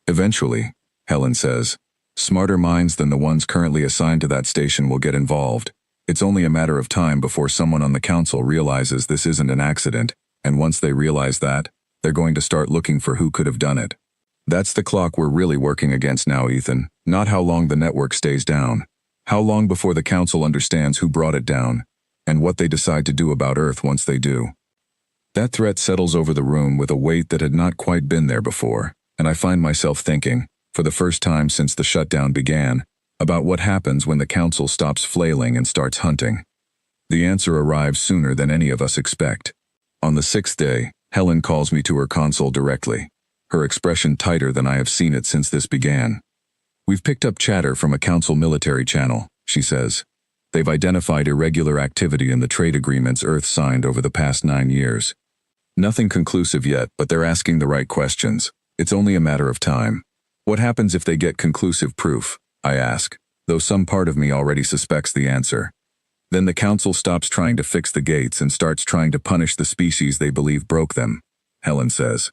Eventually, Helen says. Smarter minds than the ones currently assigned to that station will get involved. It's only a matter of time before someone on the council realizes this isn't an accident, and once they realize that, they're going to start looking for who could have done it. That's the clock we're really working against now, Ethan, not how long the network stays down. How long before the council understands who brought it down, and what they decide to do about Earth once they do. That threat settles over the room with a weight that had not quite been there before, and I find myself thinking, for the first time since the shutdown began, about what happens when the council stops flailing and starts hunting. The answer arrives sooner than any of us expect. On the sixth day, Helen calls me to her console directly, her expression tighter than I have seen it since this began. We've picked up chatter from a council military channel, she says. They've identified irregular activity in the trade agreements Earth signed over the past 9 years. Nothing conclusive yet, but they're asking the right questions. It's only a matter of time. What happens if they get conclusive proof? I ask, though some part of me already suspects the answer. Then the council stops trying to fix the gates and starts trying to punish the species they believe broke them, Helen says.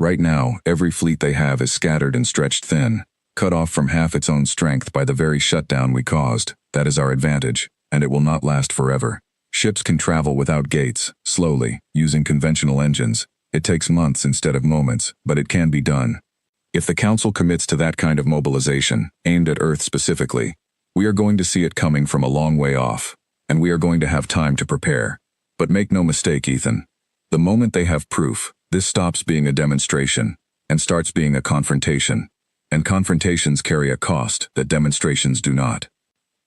Right now, every fleet they have is scattered and stretched thin, cut off from half its own strength by the very shutdown we caused. That is our advantage, and it will not last forever. Ships can travel without gates, slowly, using conventional engines. It takes months instead of moments, but it can be done. If the council commits to that kind of mobilization, aimed at Earth specifically, We are going to see it coming from a long way off, and we are going to have time to prepare. But make no mistake, Ethan. The moment they have proof, this stops being a demonstration and starts being a confrontation. And confrontations carry a cost that demonstrations do not.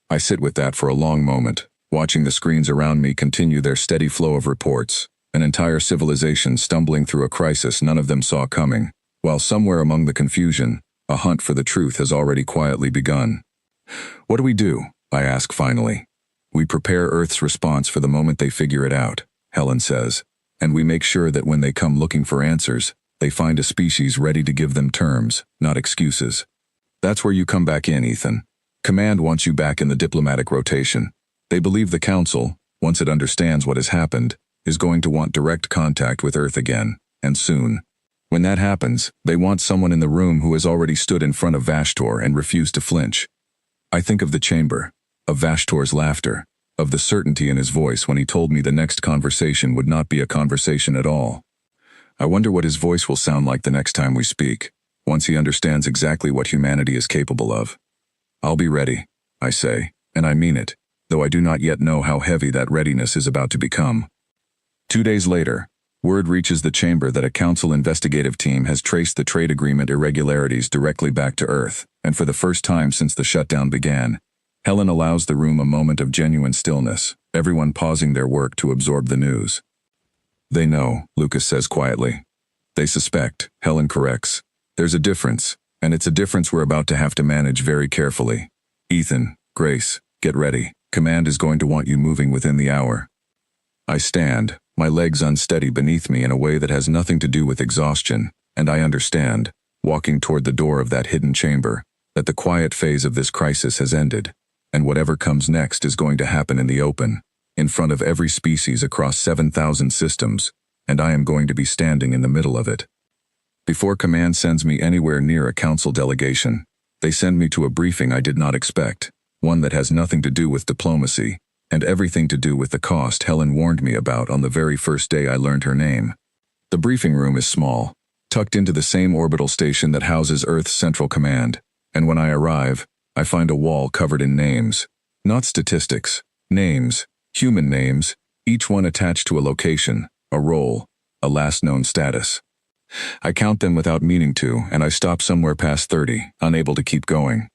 I sit with that for a long moment, watching the screens around me continue their steady flow of reports, an entire civilization stumbling through a crisis none of them saw coming, while somewhere among the confusion, a hunt for the truth has already quietly begun. What do we do? I ask finally. We prepare Earth's response for the moment they figure it out, Helen says, and we make sure that when they come looking for answers, they find a species ready to give them terms, not excuses. That's where you come back in, Ethan. Command wants you back in the diplomatic rotation. They believe the Council, once it understands what has happened, is going to want direct contact with Earth again, and soon. When that happens, they want someone in the room who has already stood in front of Vashtor and refused to flinch. I think of the chamber, of Vashtor's laughter, of the certainty in his voice when he told me the next conversation would not be a conversation at all. I wonder what his voice will sound like the next time we speak, once he understands exactly what humanity is capable of. I'll be ready, I say, and I mean it, though I do not yet know how heavy that readiness is about to become. 2 days later, word reaches the chamber that a Council investigative team has traced the trade agreement irregularities directly back to Earth, and for the first time since the shutdown began, Helen allows the room a moment of genuine stillness, everyone pausing their work to absorb the news. They know, Lucas says quietly. They suspect, Helen corrects. There's a difference, and it's a difference we're about to have to manage very carefully. Ethan, Grace, get ready. Command is going to want you moving within the hour. I stand, my legs unsteady beneath me in a way that has nothing to do with exhaustion, and I understand, walking toward the door of that hidden chamber, that the quiet phase of this crisis has ended, and whatever comes next is going to happen in the open, in front of every species across 7,000 systems, and I am going to be standing in the middle of it. Before Command sends me anywhere near a Council delegation, they send me to a briefing I did not expect, one that has nothing to do with diplomacy, and everything to do with the cost Helen warned me about on the very first day I learned her name. The briefing room is small, tucked into the same orbital station that houses Earth's Central Command, and when I arrive, I find a wall covered in names. Not statistics, names, human names, each one attached to a location, a role, a last known status. I count them without meaning to, and I stop somewhere past 30, unable to keep going.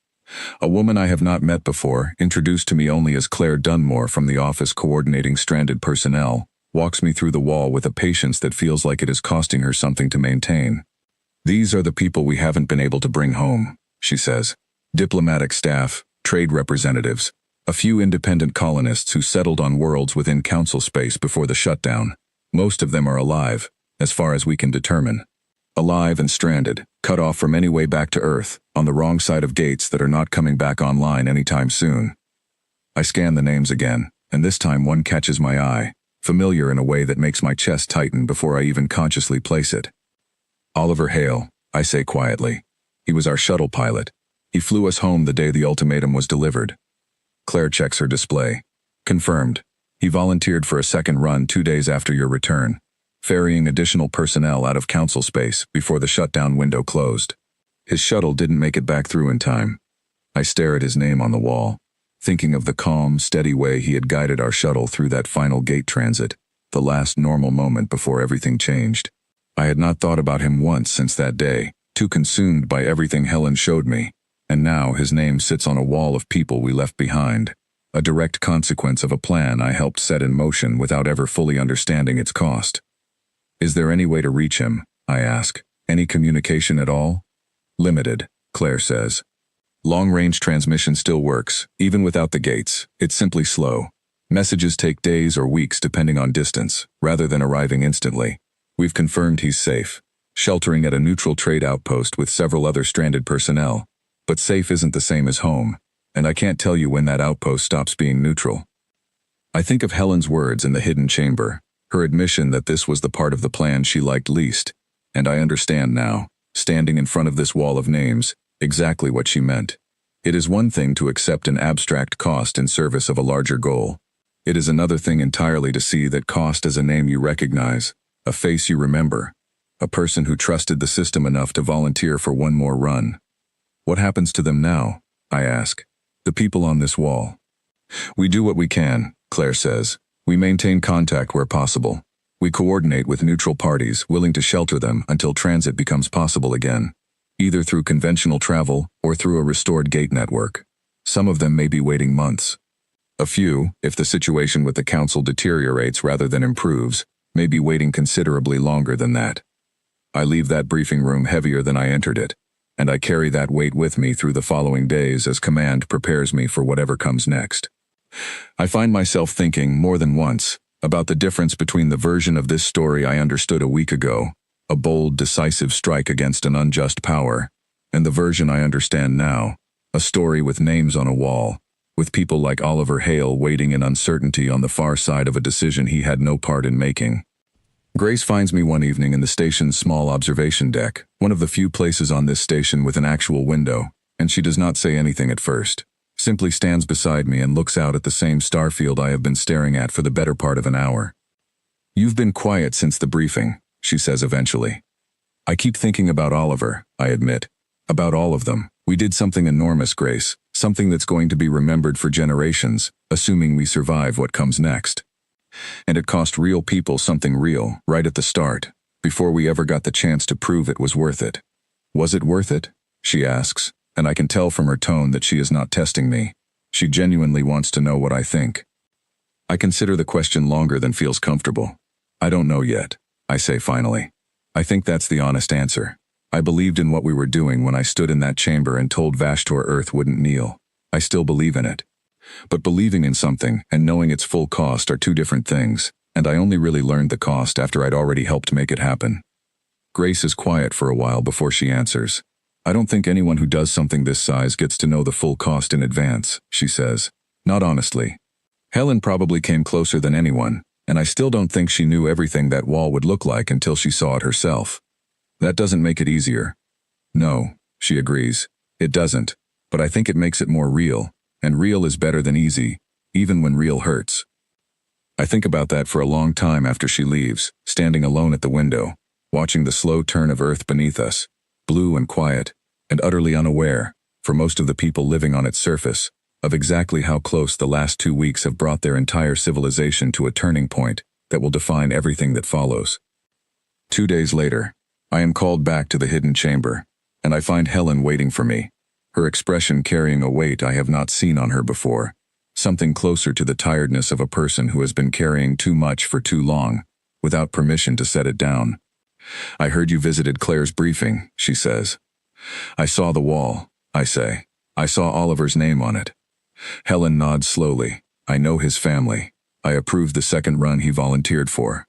A woman I have not met before, introduced to me only as Claire Dunmore from the office coordinating stranded personnel, walks me through the wall with a patience that feels like it is costing her something to maintain. These are the people we haven't been able to bring home, she says. Diplomatic staff, trade representatives, a few independent colonists who settled on worlds within Council space before the shutdown. Most of them are alive, as far as we can determine. Alive and stranded, cut off from any way back to Earth, on the wrong side of gates that are not coming back online anytime soon. I scan the names again, and this time one catches my eye, familiar in a way that makes my chest tighten before I even consciously place it. Oliver Hale, I say quietly. He was our shuttle pilot. He flew us home the day the ultimatum was delivered. Claire checks her display. Confirmed. He volunteered for a second run 2 days after your return, ferrying additional personnel out of Council space before the shutdown window closed. His shuttle didn't make it back through in time. I stare at his name on the wall, thinking of the calm, steady way he had guided our shuttle through that final gate transit, the last normal moment before everything changed. I had not thought about him once since that day, too consumed by everything Helen showed me, and now his name sits on a wall of people we left behind, a direct consequence of a plan I helped set in motion without ever fully understanding its cost. Is there any way to reach him? I ask. Any communication at all? Limited, Claire says. Long-range transmission still works, even without the gates. It's simply slow. Messages take days or weeks depending on distance, rather than arriving instantly. We've confirmed he's safe, sheltering at a neutral trade outpost with several other stranded personnel. But safe isn't the same as home, and I can't tell you when that outpost stops being neutral. I think of Helen's words in the hidden chamber, her admission that this was the part of the plan she liked least, and I understand now, standing in front of this wall of names, exactly what she meant. It is one thing to accept an abstract cost in service of a larger goal. It is another thing entirely to see that cost as a name you recognize, a face you remember, a person who trusted the system enough to volunteer for one more run. What happens to them now? I ask. The people on this wall. We do what we can, Claire says. We maintain contact where possible. We coordinate with neutral parties willing to shelter them until transit becomes possible again, either through conventional travel or through a restored gate network. Some of them may be waiting months. A few, if the situation with the council deteriorates rather than improves, may be waiting considerably longer than that. I leave that briefing room heavier than I entered it, and I carry that weight with me through the following days as command prepares me for whatever comes next. I find myself thinking more than once about the difference between the version of this story I understood a week ago, a bold, decisive strike against an unjust power, and the version I understand now, a story with names on a wall, with people like Oliver Hale waiting in uncertainty on the far side of a decision he had no part in making. Grace finds me one evening in the station's small observation deck, one of the few places on this station with an actual window, and she does not say anything at first, simply stands beside me and looks out at the same starfield I have been staring at for the better part of an hour. "You've been quiet since the briefing," she says eventually. "I keep thinking about Oliver," I admit. "About all of them. We did something enormous, Grace, something that's going to be remembered for generations, assuming we survive what comes next. And it cost real people something real, right at the start, before we ever got the chance to prove it was worth it." "Was it worth it?" she asks, and I can tell from her tone that she is not testing me. She genuinely wants to know what I think. I consider the question longer than feels comfortable. "I don't know yet," I say finally. "I think that's the honest answer. I believed in what we were doing when I stood in that chamber and told Vashtor Earth wouldn't kneel. I still believe in it. But believing in something and knowing its full cost are two different things, and I only really learned the cost after I'd already helped make it happen." Grace is quiet for a while before she answers. "I don't think anyone who does something this size gets to know the full cost in advance," she says. "Not honestly. Helen probably came closer than anyone, and I still don't think she knew everything that wall would look like until she saw it herself. That doesn't make it easier." "No," she agrees. "It doesn't, but I think it makes it more real, and real is better than easy, even when real hurts." I think about that for a long time after she leaves, standing alone at the window, watching the slow turn of Earth beneath us, blue and quiet, and utterly unaware, for most of the people living on its surface, of exactly how close the last 2 weeks have brought their entire civilization to a turning point that will define everything that follows. 2 days later, I am called back to the hidden chamber, and I find Helen waiting for me, her expression carrying a weight I have not seen on her before, something closer to the tiredness of a person who has been carrying too much for too long, without permission to set it down. "I heard you visited Claire's briefing," she says. "I saw the wall," I say. "I saw Oliver's name on it." Helen nods slowly. "I know his family. I approve the second run he volunteered for.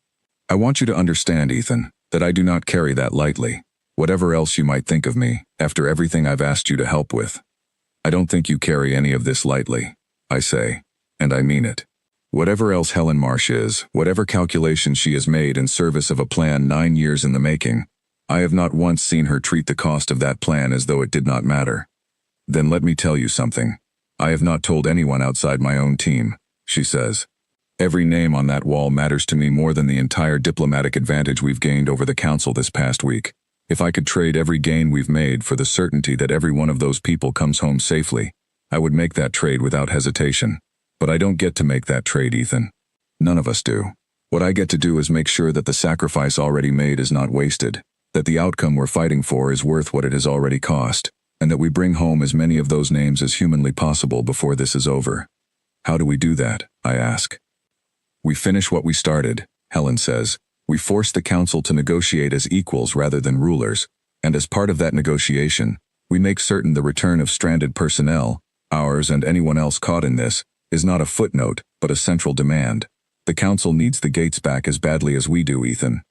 I want you to understand, Ethan, that I do not carry that lightly. Whatever else you might think of me, after everything I've asked you to help with. I don't think you carry any of this lightly," I say, and I mean it. Whatever else Helen Marsh is, whatever calculations she has made in service of a plan 9 years in the making, I have not once seen her treat the cost of that plan as though it did not matter. "Then let me tell you something. I have not told anyone outside my own team," she says. "Every name on that wall matters to me more than the entire diplomatic advantage we've gained over the council this past week. If I could trade every gain we've made for the certainty that every one of those people comes home safely, I would make that trade without hesitation. But I don't get to make that trade, Ethan. None of us do. What I get to do is make sure that the sacrifice already made is not wasted, that the outcome we're fighting for is worth what it has already cost, and that we bring home as many of those names as humanly possible before this is over." "How do we do that?" I ask. "We finish what we started," Helen says. "We force the council to negotiate as equals rather than rulers, and as part of that negotiation, we make certain the return of stranded personnel, ours and anyone else caught in this, is not a footnote, but a central demand. The council needs the gates back as badly as we do, Ethan.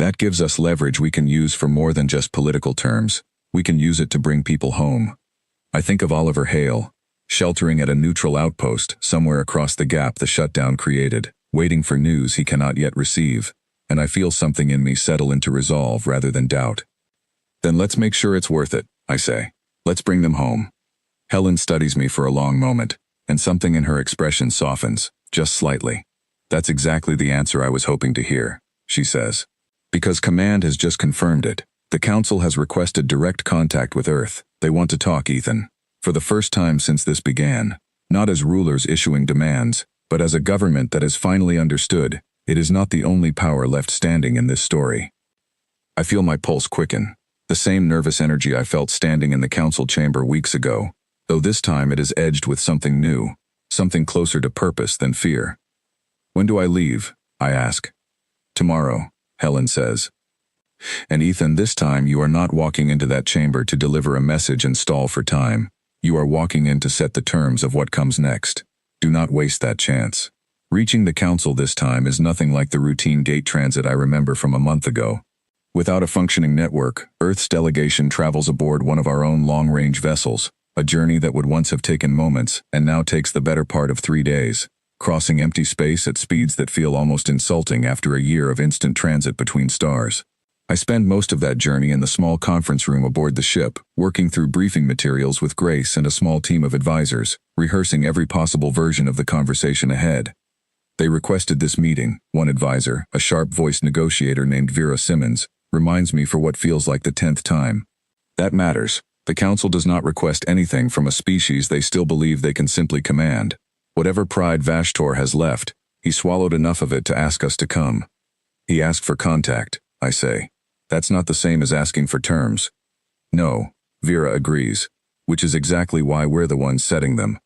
That gives us leverage we can use for more than just political terms. We can use it to bring people home." I think of Oliver Hale, sheltering at a neutral outpost somewhere across the gap the shutdown created, waiting for news he cannot yet receive, and I feel something in me settle into resolve rather than doubt. "Then let's make sure it's worth it," I say. "Let's bring them home." Helen studies me for a long moment, and something in her expression softens, just slightly. "That's exactly the answer I was hoping to hear," she says. "Because Command has just confirmed it. The Council has requested direct contact with Earth. They want to talk, Ethan. For the first time since this began, not as rulers issuing demands, but as a government that has finally understood, it is not the only power left standing in this story. I feel my pulse quicken, the same nervous energy I felt standing in the council chamber weeks ago, though this time it is edged with something new, something closer to purpose than fear. When do I leave? I ask. Tomorrow, Helen says. And Ethan, this time you are not walking into that chamber to deliver a message and stall for time. You are walking in to set the terms of what comes next. Do not waste that chance. Reaching the council this time is nothing like the routine gate transit I remember from a month ago. Without a functioning network, Earth's delegation travels aboard one of our own long-range vessels, a journey that would once have taken moments and now takes the better part of 3 days, crossing empty space at speeds that feel almost insulting after a year of instant transit between stars. I spend most of that journey in the small conference room aboard the ship, working through briefing materials with Grace and a small team of advisors, rehearsing every possible version of the conversation ahead. They requested this meeting, one advisor, a sharp-voiced negotiator named Vera Simmons, reminds me for what feels like the 10th time. That matters. The Council does not request anything from a species they still believe they can simply command. Whatever pride Vashtor has left, he swallowed enough of it to ask us to come. He asked for contact, I say. That's not the same as asking for terms. No, Vera agrees, which is exactly why we're the ones setting them.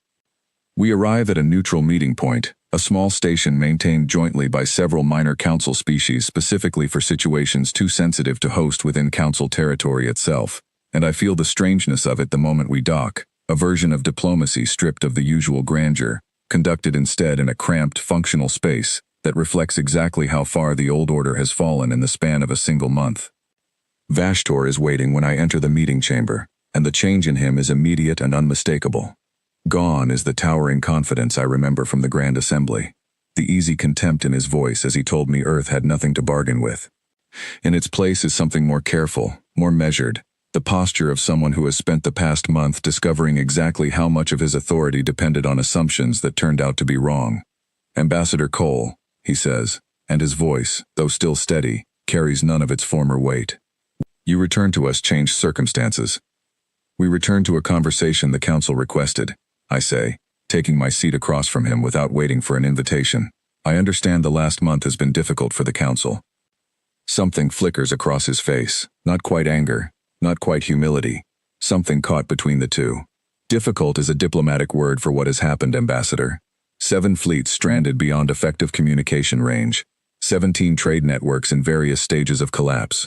We arrive at a neutral meeting point, a small station maintained jointly by several minor council species specifically for situations too sensitive to host within council territory itself, and I feel the strangeness of it the moment we dock, a version of diplomacy stripped of the usual grandeur, conducted instead in a cramped, functional space that reflects exactly how far the old order has fallen in the span of a single month. Vashtor is waiting when I enter the meeting chamber, and the change in him is immediate and unmistakable. Gone is the towering confidence I remember from the Grand Assembly, the easy contempt in his voice as he told me Earth had nothing to bargain with. In its place is something more careful, more measured, the posture of someone who has spent the past month discovering exactly how much of his authority depended on assumptions that turned out to be wrong. Ambassador Cole, he says, and his voice, though still steady, carries none of its former weight. You return to us changed circumstances. We return to a conversation the council requested, I say, taking my seat across from him without waiting for an invitation. I understand the last month has been difficult for the council. Something flickers across his face, not quite anger, not quite humility, something caught between the two. Difficult is a diplomatic word for what has happened, Ambassador. 7 fleets stranded beyond effective communication range, 17 trade networks in various stages of collapse.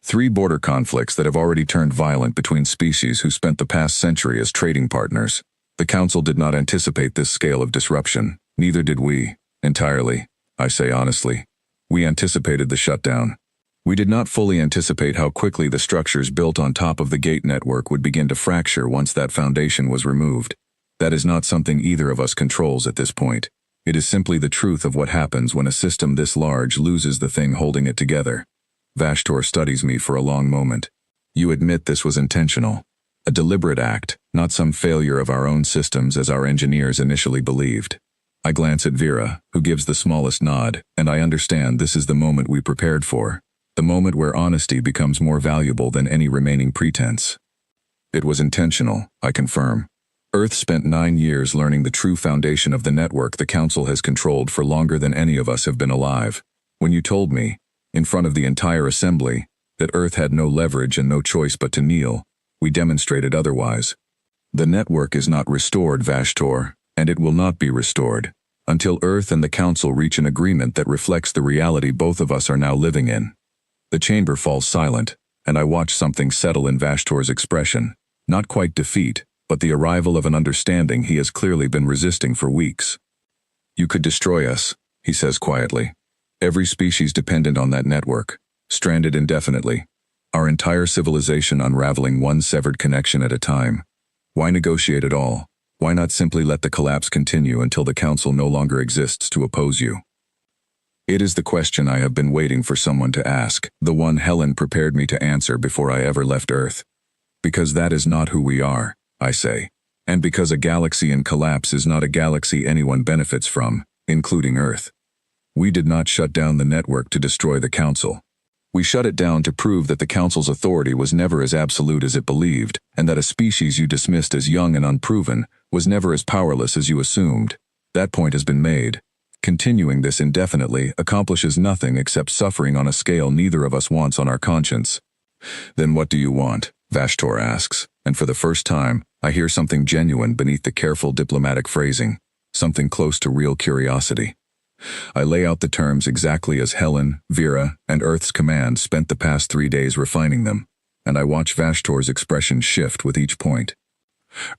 3 border conflicts that have already turned violent between species who spent the past century as trading partners. The Council did not anticipate this scale of disruption, neither did we, entirely, I say honestly. We anticipated the shutdown. We did not fully anticipate how quickly the structures built on top of the gate network would begin to fracture once that foundation was removed. That is not something either of us controls at this point. It is simply the truth of what happens when a system this large loses the thing holding it together. Vashtor studies me for a long moment. You admit this was intentional. A deliberate act, not some failure of our own systems as our engineers initially believed. I glance at Vera, who gives the smallest nod, and I understand this is the moment we prepared for. The moment where honesty becomes more valuable than any remaining pretense. It was intentional, I confirm. Earth spent 9 years learning the true foundation of the network the Council has controlled for longer than any of us have been alive. When you told me, in front of the entire assembly, that Earth had no leverage and no choice but to kneel, we demonstrated otherwise. The network is not restored, Vashtor, and it will not be restored, until Earth and the Council reach an agreement that reflects the reality both of us are now living in. The chamber falls silent, and I watch something settle in Vashtor's expression, not quite defeat, but the arrival of an understanding he has clearly been resisting for weeks. You could destroy us, he says quietly. Every species dependent on that network, stranded indefinitely. Our entire civilization unraveling one severed connection at a time. Why negotiate at all? Why not simply let the collapse continue until the Council no longer exists to oppose you? It is the question I have been waiting for someone to ask, the one Helen prepared me to answer before I ever left Earth. Because that is not who we are, I say. And because a galaxy in collapse is not a galaxy anyone benefits from, including Earth. We did not shut down the network to destroy the Council. We shut it down to prove that the Council's authority was never as absolute as it believed, and that a species you dismissed as young and unproven was never as powerless as you assumed. That point has been made. Continuing this indefinitely accomplishes nothing except suffering on a scale neither of us wants on our conscience. Then what do you want? Vashtor asks, and for the first time, I hear something genuine beneath the careful diplomatic phrasing, something close to real curiosity. I lay out the terms exactly as Helen, Vera, and Earth's command spent the past 3 days refining them, and I watch Vashtor's expression shift with each point.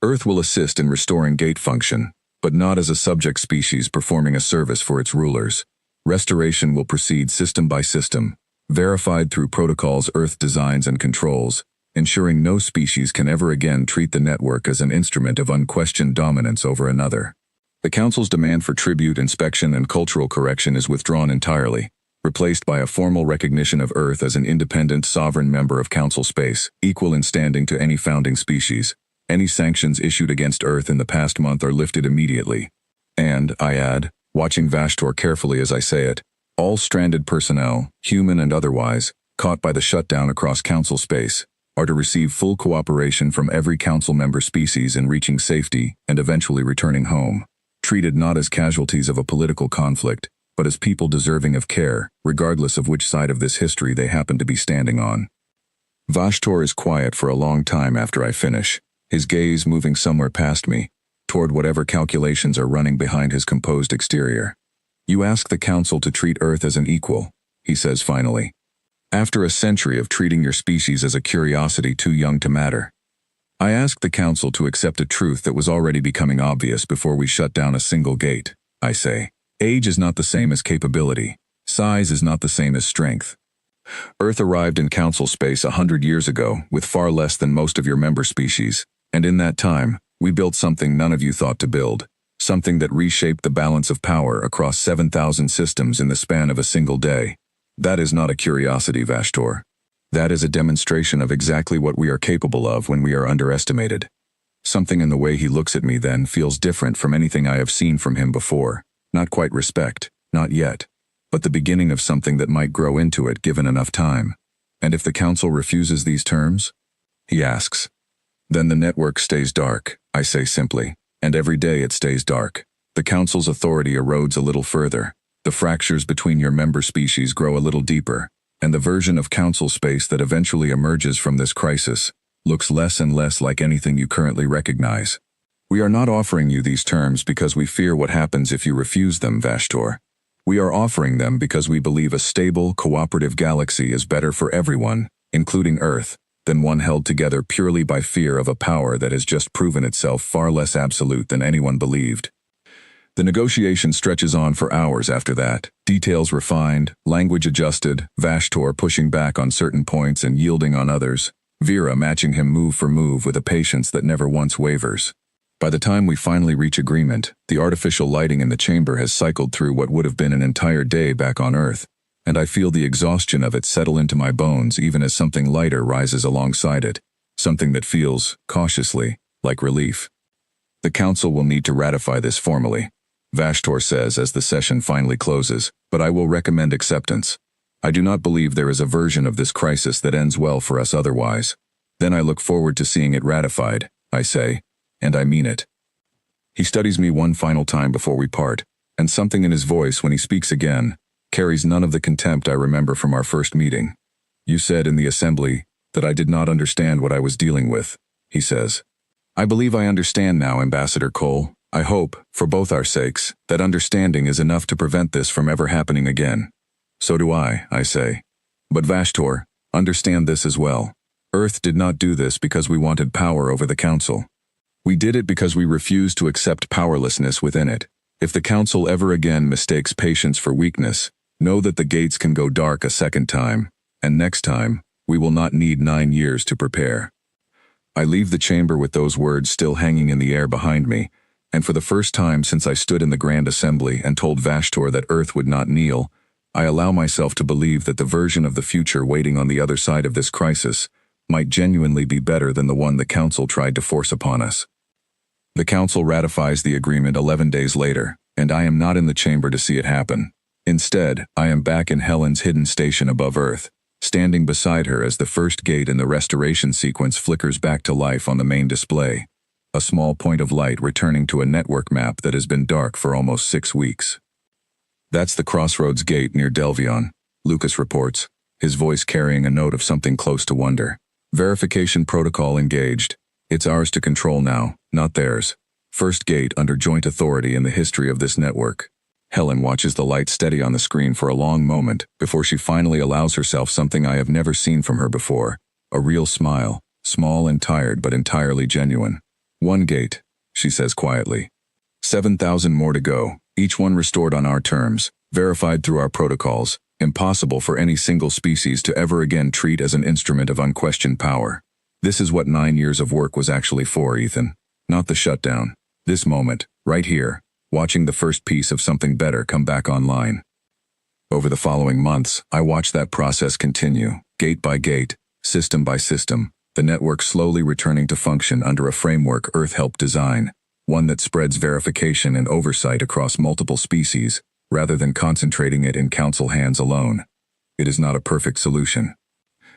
Earth will assist in restoring gate function, but not as a subject species performing a service for its rulers. Restoration will proceed system by system, verified through protocols Earth designs and controls, ensuring no species can ever again treat the network as an instrument of unquestioned dominance over another. The Council's demand for tribute, inspection, and cultural correction is withdrawn entirely, replaced by a formal recognition of Earth as an independent, sovereign member of Council space, equal in standing to any founding species. Any sanctions issued against Earth in the past month are lifted immediately. And, I add, watching Vashtor carefully as I say it, all stranded personnel, human and otherwise, caught by the shutdown across Council space, are to receive full cooperation from every Council member species in reaching safety and eventually returning home, treated not as casualties of a political conflict, but as people deserving of care, regardless of which side of this history they happen to be standing on. Vashtor is quiet for a long time after I finish, his gaze moving somewhere past me, toward whatever calculations are running behind his composed exterior. You ask the Council to treat Earth as an equal, he says finally. After a century of treating your species as a curiosity too young to matter. I ask the Council to accept a truth that was already becoming obvious before we shut down a single gate, I say. Age is not the same as capability. Size is not the same as strength. Earth arrived in Council space 100 years ago with far less than most of your member species. And in that time, we built something none of you thought to build, something that reshaped the balance of power across 7,000 systems in the span of a single day. That is not a curiosity, Vashtor. That is a demonstration of exactly what we are capable of when we are underestimated. Something in the way he looks at me then feels different from anything I have seen from him before. Not quite respect, not yet, but the beginning of something that might grow into it given enough time. And if the Council refuses these terms? He asks. Then the network stays dark, I say simply, and every day it stays dark. The Council's authority erodes a little further, the fractures between your member species grow a little deeper, and the version of Council space that eventually emerges from this crisis looks less and less like anything you currently recognize. We are not offering you these terms because we fear what happens if you refuse them, Vashtor. We are offering them because we believe a stable, cooperative galaxy is better for everyone, including Earth, than one held together purely by fear of a power that has just proven itself far less absolute than anyone believed. The negotiation stretches on for hours after that, details refined, language adjusted, Vashtor pushing back on certain points and yielding on others, Vera matching him move for move with a patience that never once wavers. By the time we finally reach agreement, the artificial lighting in the chamber has cycled through what would have been an entire day back on Earth, and I feel the exhaustion of it settle into my bones even as something lighter rises alongside it, something that feels, cautiously, like relief. The Council will need to ratify this formally, Vashtor says as the session finally closes, but I will recommend acceptance. I do not believe there is a version of this crisis that ends well for us otherwise. Then I look forward to seeing it ratified, I say, and I mean it. He studies me one final time before we part, and something in his voice when he speaks again carries none of the contempt I remember from our first meeting. You said in the assembly that I did not understand what I was dealing with, he says. I believe I understand now, Ambassador Cole. I hope, for both our sakes, that understanding is enough to prevent this from ever happening again. So do I say. But Vashtor, understand this as well. Earth did not do this because we wanted power over the Council. We did it because we refused to accept powerlessness within it. If the Council ever again mistakes patience for weakness, know that the gates can go dark a second time, and next time, we will not need 9 years to prepare. I leave the chamber with those words still hanging in the air behind me, and for the first time since I stood in the Grand Assembly and told Vashtor that Earth would not kneel, I allow myself to believe that the version of the future waiting on the other side of this crisis might genuinely be better than the one the Council tried to force upon us. The Council ratifies the agreement 11 days later, and I am not in the chamber to see it happen. Instead, I am back in Helen's hidden station above Earth, standing beside her as the first gate in the restoration sequence flickers back to life on the main display. A small point of light returning to a network map that has been dark for almost 6 weeks. That's the Crossroads Gate near Delvion, Lucas reports, his voice carrying a note of something close to wonder. Verification protocol engaged. It's ours to control now, not theirs. First gate under joint authority in the history of this network. Helen watches the light steady on the screen for a long moment before she finally allows herself something I have never seen from her before. A real smile, small and tired but entirely genuine. 1 gate, she says quietly. 7,000 more to go, each one restored on our terms, verified through our protocols, impossible for any single species to ever again treat as an instrument of unquestioned power. This is what 9 years of work was actually for, Ethan. Not the shutdown. This moment, right here, watching the first piece of something better come back online. Over the following months, I watched that process continue, gate by gate, system by system, the network slowly returning to function under a framework Earth helped design, one that spreads verification and oversight across multiple species, rather than concentrating it in Council hands alone. It is not a perfect solution.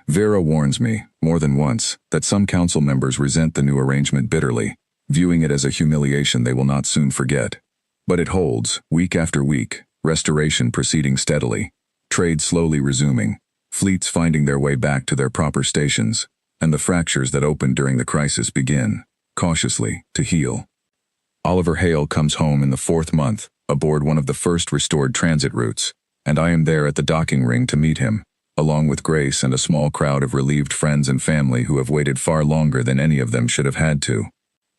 Vera warns me, more than once, that some Council members resent the new arrangement bitterly, viewing it as a humiliation they will not soon forget. But it holds, week after week, restoration proceeding steadily, trade slowly resuming, fleets finding their way back to their proper stations, and the fractures that opened during the crisis begin, cautiously, to heal. Oliver Hale comes home in the 4th month, aboard one of the first restored transit routes, and I am there at the docking ring to meet him, along with Grace and a small crowd of relieved friends and family who have waited far longer than any of them should have had to.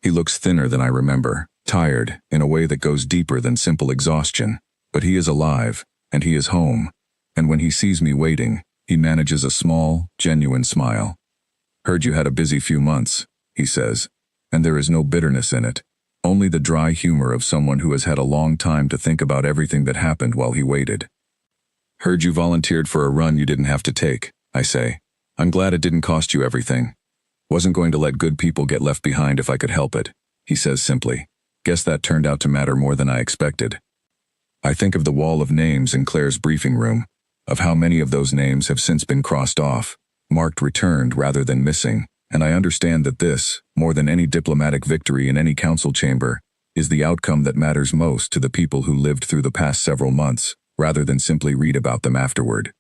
He looks thinner than I remember, tired, in a way that goes deeper than simple exhaustion, but he is alive, and he is home, and when he sees me waiting, he manages a small, genuine smile. "Heard you had a busy few months," he says, and there is no bitterness in it, only the dry humor of someone who has had a long time to think about everything that happened while he waited. "Heard you volunteered for a run you didn't have to take," I say. "I'm glad it didn't cost you everything. Wasn't going to let good people get left behind if I could help it," he says simply. Guess that turned out to matter more than I expected. I think of the wall of names in Claire's briefing room, of how many of those names have since been crossed off, marked returned rather than missing, and I understand that this, more than any diplomatic victory in any council chamber, is the outcome that matters most to the people who lived through the past several months, rather than simply read about them afterward.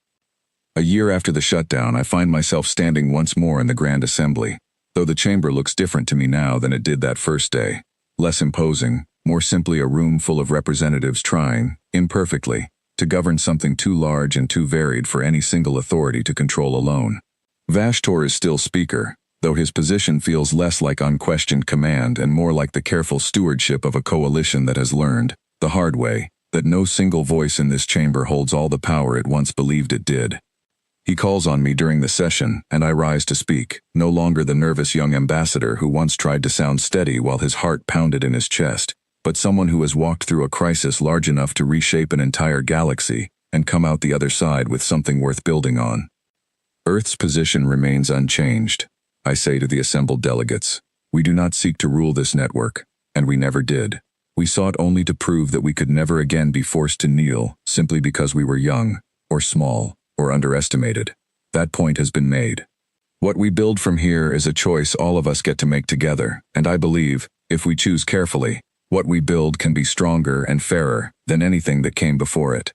A year after the shutdown, I find myself standing once more in the Grand Assembly, though the chamber looks different to me now than it did that first day. Less imposing, more simply a room full of representatives trying, imperfectly, to govern something too large and too varied for any single authority to control alone. Vashtor is still speaker, though his position feels less like unquestioned command and more like the careful stewardship of a coalition that has learned, the hard way, that no single voice in this chamber holds all the power it once believed it did. He calls on me during the session, and I rise to speak, no longer the nervous young ambassador who once tried to sound steady while his heart pounded in his chest, but someone who has walked through a crisis large enough to reshape an entire galaxy and come out the other side with something worth building on. Earth's position remains unchanged, I say to the assembled delegates. We do not seek to rule this network, and we never did. We sought only to prove that we could never again be forced to kneel simply because we were young, or small, or underestimated. That point has been made. What we build from here is a choice all of us get to make together, and I believe, if we choose carefully, what we build can be stronger and fairer than anything that came before it.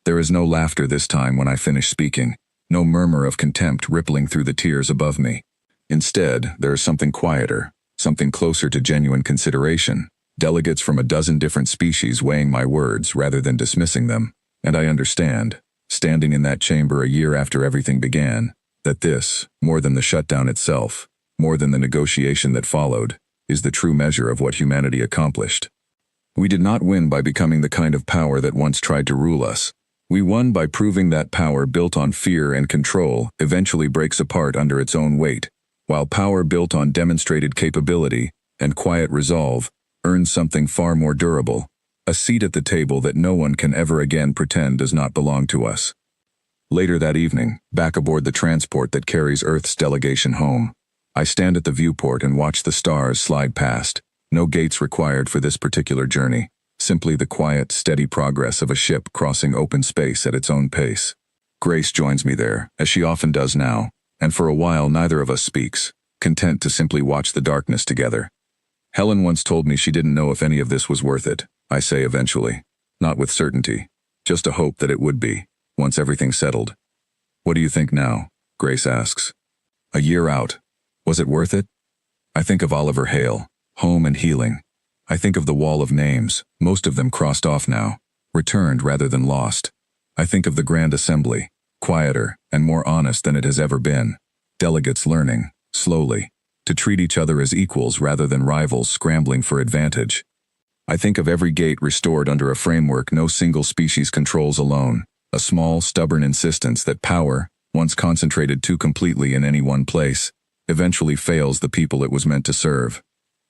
There is no laughter this time when I finish speaking, no murmur of contempt rippling through the tiers above me. Instead, there is something quieter, something closer to genuine consideration, delegates from a dozen different species weighing my words rather than dismissing them, and I understand, standing in that chamber a year after everything began, that this, more than the shutdown itself, more than the negotiation that followed, is the true measure of what humanity accomplished. We did not win by becoming the kind of power that once tried to rule us. We won by proving that power built on fear and control eventually breaks apart under its own weight, while power built on demonstrated capability and quiet resolve earns something far more durable, a seat at the table that no one can ever again pretend does not belong to us. Later that evening, back aboard the transport that carries Earth's delegation home, I stand at the viewport and watch the stars slide past, no gates required for this particular journey. Simply the quiet, steady progress of a ship crossing open space at its own pace. Grace joins me there, as she often does now, and for a while neither of us speaks, content to simply watch the darkness together. Helen once told me she didn't know if any of this was worth it, I say eventually. Not with certainty. Just a hope that it would be, once everything settled. What do you think now? Grace asks. A year out. Was it worth it? I think of Oliver Hale, home and healing. I think of the wall of names, most of them crossed off now, returned rather than lost. I think of the Grand Assembly, quieter and more honest than it has ever been. Delegates learning, slowly, to treat each other as equals rather than rivals scrambling for advantage. I think of every gate restored under a framework no single species controls alone, a small, stubborn insistence that power, once concentrated too completely in any one place, eventually fails the people it was meant to serve.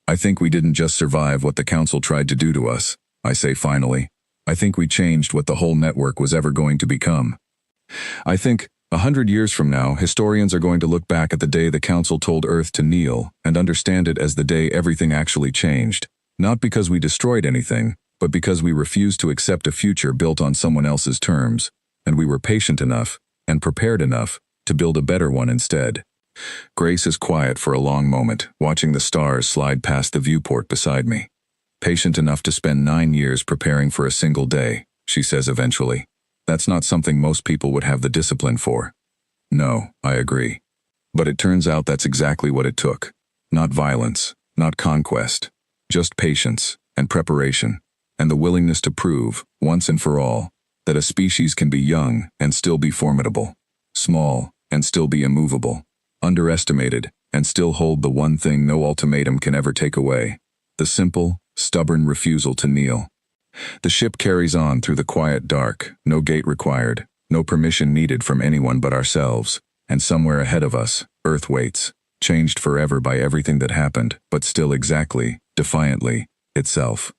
I think we didn't just survive what the Council tried to do to us, I say finally. I think we changed what the whole network was ever going to become. I think, 100 years from now, historians are going to look back at the day the Council told Earth to kneel and understand it as the day everything actually changed. Not because we destroyed anything, but because we refused to accept a future built on someone else's terms, and we were patient enough, and prepared enough, to build a better one instead. Grace is quiet for a long moment, watching the stars slide past the viewport beside me. Patient enough to spend 9 years preparing for a single day, she says eventually. That's not something most people would have the discipline for. No, I agree. But it turns out that's exactly what it took. Not violence, not conquest, just patience and preparation, and the willingness to prove, once and for all, that a species can be young and still be formidable, small and still be immovable, underestimated and still hold the one thing no ultimatum can ever take away, the simple, stubborn refusal to kneel. The ship carries on through the quiet dark, no gate required, no permission needed from anyone but ourselves, and somewhere ahead of us, Earth waits, changed forever by everything that happened, but still exactly, defiantly, itself.